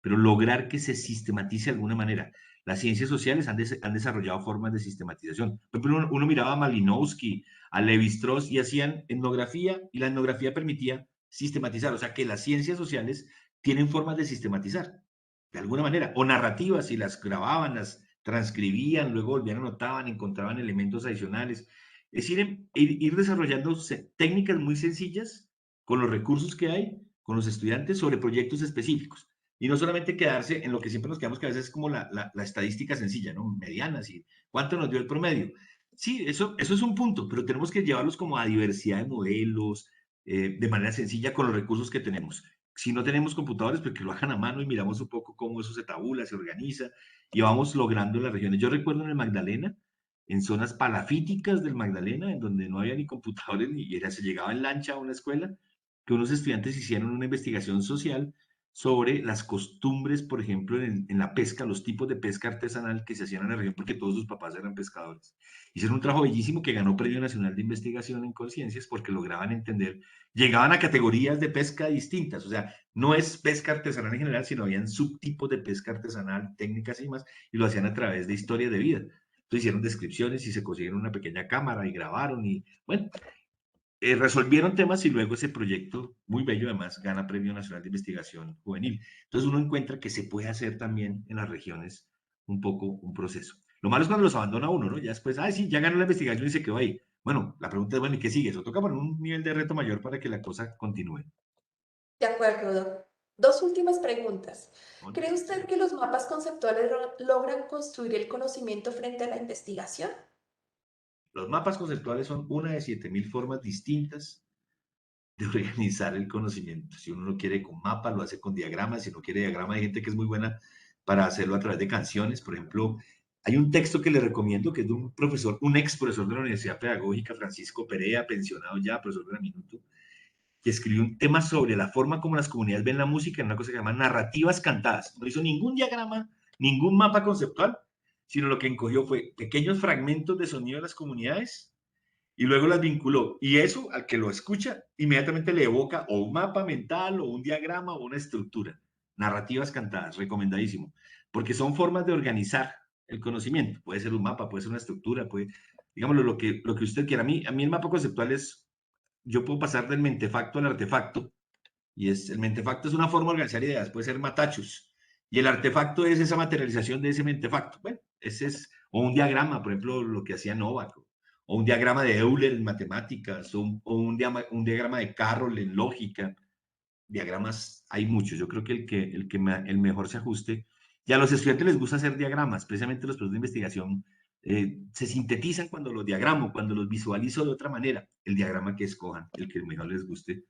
Speaker 3: pero lograr que se sistematice de alguna manera. Las ciencias sociales han desarrollado formas de sistematización. Por ejemplo, uno miraba a Malinowski, a Levi-Strauss y hacían etnografía y la etnografía permitía sistematizar, o sea que las ciencias sociales tienen formas de sistematizar, de alguna manera, o narrativas y las grababan, las transcribían, luego volvían, anotaban, encontraban elementos adicionales. Es decir, ir desarrollando técnicas muy sencillas con los recursos que hay, con los estudiantes sobre proyectos específicos. Y no solamente quedarse en lo que siempre nos quedamos, que a veces es como la estadística sencilla, ¿no? Medianas y cuánto nos dio el promedio. Sí, eso es un punto, pero tenemos que llevarlos como a diversidad de modelos, de manera sencilla con los recursos que tenemos. Si no tenemos computadores, pues que lo hagan a mano y miramos un poco cómo eso se tabula, se organiza y vamos logrando las regiones. Yo recuerdo en el Magdalena, en zonas palafíticas del Magdalena, en donde no había ni computadores ni era, se llegaba en lancha a una escuela, que unos estudiantes hicieron una investigación social sobre las costumbres, por ejemplo, en la pesca, los tipos de pesca artesanal que se hacían en la región, porque todos sus papás eran pescadores. Hicieron un trabajo bellísimo que ganó Premio Nacional de Investigación en Conciencias porque lograban entender, llegaban a categorías de pesca distintas, o sea, no es pesca artesanal en general, sino habían subtipos de pesca artesanal, técnicas y más, y lo hacían a través de historias de vida. Entonces hicieron descripciones y se consiguieron una pequeña cámara y grabaron y, bueno, resolvieron temas y luego ese proyecto, muy bello además, gana Premio Nacional de Investigación Juvenil. Entonces uno encuentra que se puede hacer también en las regiones un poco un proceso. Lo malo es cuando los abandona uno, ¿no? Ya después, ay, sí, ya ganó la investigación y se quedó ahí. Bueno, la pregunta es, bueno, ¿y qué sigue? Eso toca poner un nivel de reto mayor para que la cosa continúe.
Speaker 1: De acuerdo, Doc. Dos últimas preguntas.
Speaker 3: ¿No?
Speaker 1: ¿Cree usted que los mapas conceptuales logran construir el conocimiento frente a la investigación?
Speaker 3: Los mapas conceptuales son una de 7000 formas distintas de organizar el conocimiento. Si uno no quiere con mapa, lo hace con diagramas. Si no quiere diagrama, hay gente que es muy buena para hacerlo a través de canciones. Por ejemplo, hay un texto que le recomiendo que es de un profesor, un ex profesor de la Universidad Pedagógica, Francisco Perea, pensionado ya, profesor de la Minuto, que escribió un tema sobre la forma como las comunidades ven la música en una cosa que se llama narrativas cantadas. No hizo ningún diagrama, ningún mapa conceptual, sino lo que encogió fue pequeños fragmentos de sonido de las comunidades y luego las vinculó. Y eso, al que lo escucha, inmediatamente le evoca o un mapa mental o un diagrama o una estructura. Narrativas cantadas, recomendadísimo, porque son formas de organizar el conocimiento. Puede ser un mapa, puede ser una estructura, puede, digámoslo, lo que usted quiera. A mí el mapa conceptual es, yo puedo pasar del mentefacto al artefacto, y el mentefacto es una forma de organizar ideas, puede ser matachus, y el artefacto es esa materialización de ese mentefacto. Bueno, ese es, o un diagrama, por ejemplo, lo que hacía Novak, o un diagrama de Euler en matemáticas, un diagrama de Carroll en lógica. Diagramas hay muchos. Yo creo que el mejor se ajuste. Y a los estudiantes les gusta hacer diagramas. Precisamente los procesos de investigación se sintetizan cuando los diagramo, cuando los visualizo de otra manera. El diagrama que escojan, el que mejor les guste.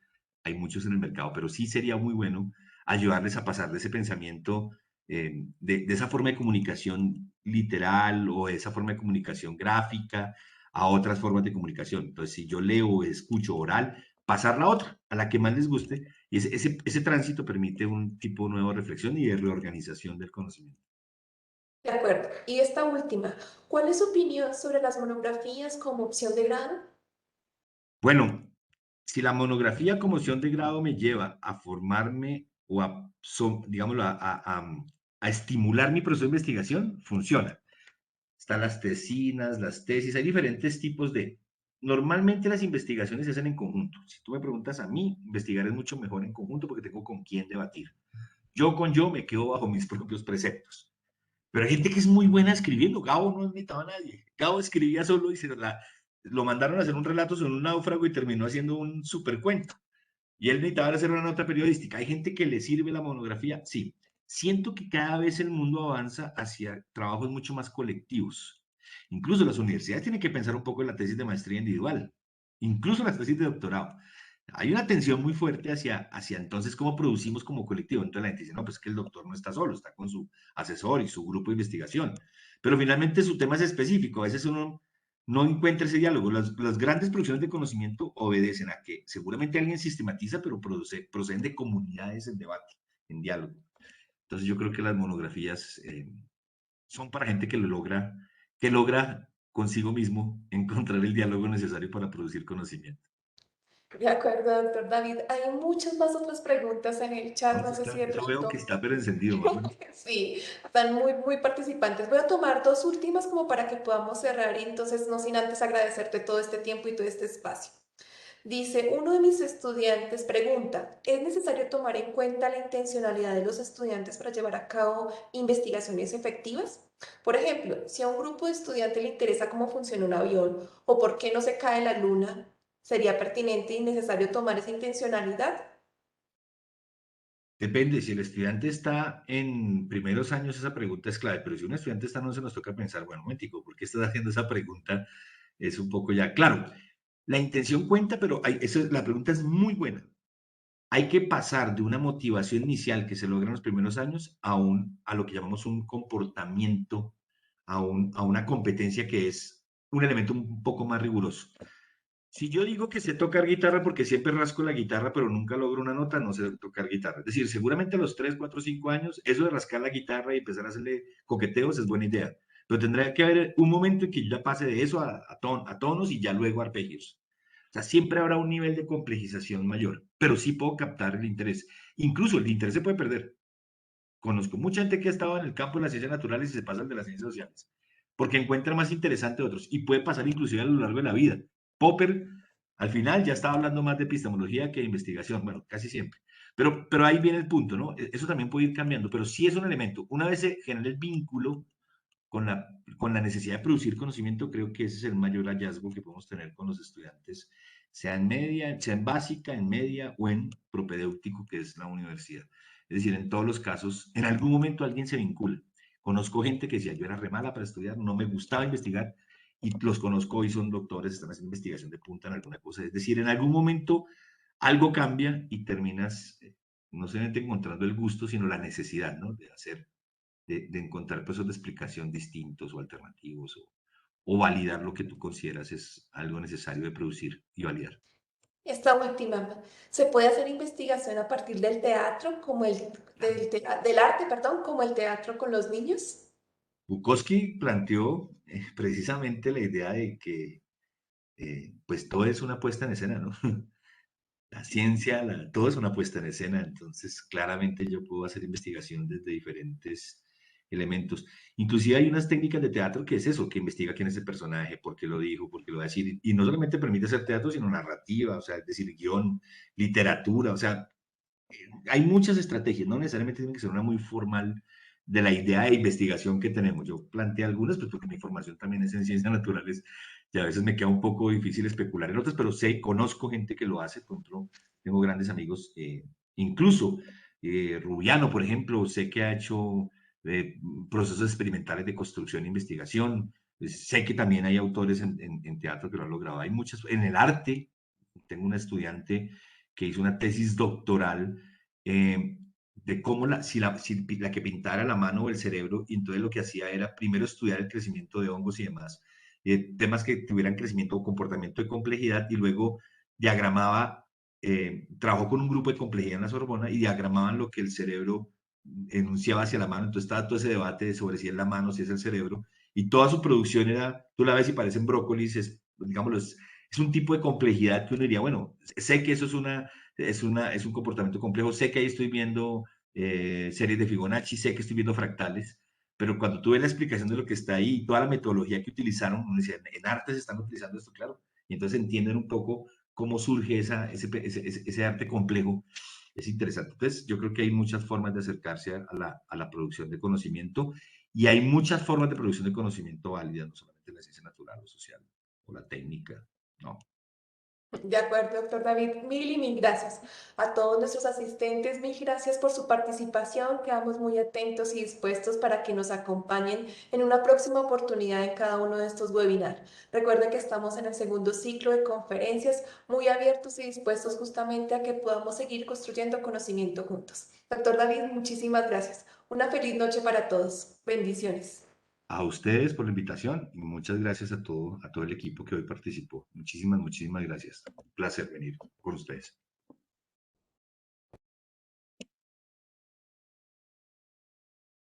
Speaker 3: Hay muchos en el mercado, pero sí sería muy bueno ayudarles a pasar de ese pensamiento, de esa forma de comunicación literal o de esa forma de comunicación gráfica a otras formas de comunicación. Entonces, si yo leo o escucho oral, pasar la otra, a la que más les guste, y ese tránsito permite un tipo nuevo de reflexión y de reorganización del conocimiento.
Speaker 1: De acuerdo. Y esta última, ¿cuál es su opinión sobre las monografías como opción de grado?
Speaker 3: Bueno, si la monografía como opción de grado me lleva a formarme o digámoslo, a estimular mi proceso de investigación, funciona. Están las tesinas, las tesis, hay diferentes tipos de... Normalmente las investigaciones se hacen en conjunto. Si tú me preguntas a mí, investigar es mucho mejor en conjunto porque tengo con quién debatir. Yo con yo me quedo bajo mis propios preceptos. Pero hay gente que es muy buena escribiendo. Gabo no invitaba a nadie. Gabo escribía solo y lo mandaron a hacer un relato sobre un náufrago y terminó haciendo un supercuento. Y él necesitaba hacer una nota periodística. ¿Hay gente que le sirve la monografía? Sí. Siento que cada vez el mundo avanza hacia trabajos mucho más colectivos. Incluso las universidades tienen que pensar un poco en la tesis de maestría individual, incluso las tesis de doctorado. Hay una tensión muy fuerte hacia entonces cómo producimos como colectivo. Entonces la gente dice, no, pues que el doctor no está solo, está con su asesor y su grupo de investigación. Pero finalmente su tema es específico. A veces uno no encuentra ese diálogo. Las grandes producciones de conocimiento obedecen a que seguramente alguien sistematiza, pero proceden de comunidades en debate, en diálogo. Entonces yo creo que las monografías son para gente que logra consigo mismo encontrar el diálogo necesario para producir conocimiento.
Speaker 1: De acuerdo, doctor David. Hay muchas más otras preguntas en el chat, no sé si de
Speaker 3: Eso veo que
Speaker 1: pronto.
Speaker 3: está pero encendido, más bueno.
Speaker 1: Sí, están muy participantes. Voy a tomar dos últimas como para que podamos cerrar y entonces no sin antes agradecerte todo este tiempo y todo este espacio. Dice, uno de mis estudiantes pregunta, ¿es necesario tomar en cuenta la intencionalidad de los estudiantes para llevar a cabo investigaciones efectivas? Por ejemplo, si a un grupo de estudiantes le interesa cómo funciona un avión o por qué no se cae la luna, ¿sería pertinente y necesario tomar esa intencionalidad?
Speaker 3: Depende, si el estudiante está en primeros años, esa pregunta es clave, pero si un estudiante está, no se nos toca pensar, bueno, un momentico, ¿por qué estás haciendo esa pregunta? Es un poco ya, claro, la intención cuenta, pero la pregunta es muy buena. Hay que pasar de una motivación inicial que se logra en los primeros años a lo que llamamos un comportamiento, a una competencia que es un elemento un poco más riguroso. Si yo digo que sé tocar guitarra porque siempre rasco la guitarra, pero nunca logro una nota, no sé tocar guitarra. Es decir, seguramente a los 3, 4, 5 años, eso de rascar la guitarra y empezar a hacerle coqueteos es buena idea. Pero tendría que haber un momento en que yo ya pase de eso a tonos y ya luego a arpegios. O sea, siempre habrá un nivel de complejización mayor, pero sí puedo captar el interés. Incluso el interés se puede perder. Conozco mucha gente que ha estado en el campo de las ciencias naturales y se pasa al de las ciencias sociales, porque encuentra más interesante otros y puede pasar inclusive a lo largo de la vida. Popper al final ya estaba hablando más de epistemología que de investigación, bueno, casi siempre. Pero ahí viene el punto, ¿no? Eso también puede ir cambiando, pero sí es un elemento. Una vez se genera el vínculo con la necesidad de producir conocimiento, creo que ese es el mayor hallazgo que podemos tener con los estudiantes, sea en media, sea en básica, en media o en propedéutico, que es la universidad. Es decir, en todos los casos, en algún momento alguien se vincula. Conozco gente que decía, yo era re mala para estudiar, no me gustaba investigar, y los conozco hoy, son doctores, están haciendo investigación de punta en alguna cosa. Es decir, en algún momento algo cambia y terminas no solamente encontrando el gusto, sino la necesidad, ¿no? De hacer, de encontrar procesos de explicación distintos o alternativos o validar lo que tú consideras es algo necesario de producir y validar.
Speaker 1: Esta última, ¿se puede hacer investigación a partir del teatro, como del arte, perdón, como el teatro con los niños?
Speaker 3: Bukowski planteó precisamente la idea de que pues todo es una puesta en escena, ¿no? La ciencia, todo es una puesta en escena, entonces claramente yo puedo hacer investigación desde diferentes elementos. Inclusive hay unas técnicas de teatro que es eso, que investiga quién es el personaje, por qué lo dijo, por qué lo va a decir, y no solamente permite hacer teatro, sino narrativa, o sea, es decir, guión, literatura, o sea, hay muchas estrategias, no necesariamente tiene que ser una muy formal de la idea de investigación que tenemos. Yo planteé algunas, pues porque mi formación también es en ciencias naturales, y a veces me queda un poco difícil especular en otras, pero sé, conozco gente que lo hace, por ejemplo, tengo grandes amigos, incluso Rubiano, por ejemplo, sé que ha hecho eh, procesos experimentales de construcción e investigación, sé que también hay autores en teatro que lo han logrado, hay muchas, en el arte, tengo una estudiante que hizo una tesis doctoral de cómo si la que pintara la mano o el cerebro, y entonces lo que hacía era primero estudiar el crecimiento de hongos y demás, temas que tuvieran crecimiento o comportamiento de complejidad, y luego diagramaba, trabajó con un grupo de complejidad en la Sorbona y diagramaban lo que el cerebro enunciaba hacia la mano, entonces estaba todo ese debate sobre si es la mano, si es el cerebro, y toda su producción era, tú la ves y parecen brócolis, digámoslo, es un tipo de complejidad que uno diría, bueno, sé que eso es un comportamiento complejo, sé que ahí estoy viendo series de Fibonacci, sé que estoy viendo fractales, pero cuando tú ves la explicación de lo que está ahí, toda la metodología que utilizaron, uno dice, en arte se están utilizando esto, claro, y entonces entienden un poco cómo surge ese arte complejo. Es interesante. Entonces, yo creo que hay muchas formas de acercarse a la producción de conocimiento, y hay muchas formas de producción de conocimiento válidas, no solamente la ciencia natural o social o la técnica, ¿no?
Speaker 1: De acuerdo, doctor David. Mil y mil gracias a todos nuestros asistentes. Mil gracias por su participación. Quedamos muy atentos y dispuestos para que nos acompañen en una próxima oportunidad en cada uno de estos webinars. Recuerden que estamos en el segundo ciclo de conferencias, muy abiertos y dispuestos justamente a que podamos seguir construyendo conocimiento juntos. Doctor David, muchísimas gracias. Una feliz noche para todos. Bendiciones.
Speaker 3: A ustedes por la invitación y muchas gracias a todo el equipo que hoy participó. Muchísimas, muchísimas gracias. Un placer venir con ustedes.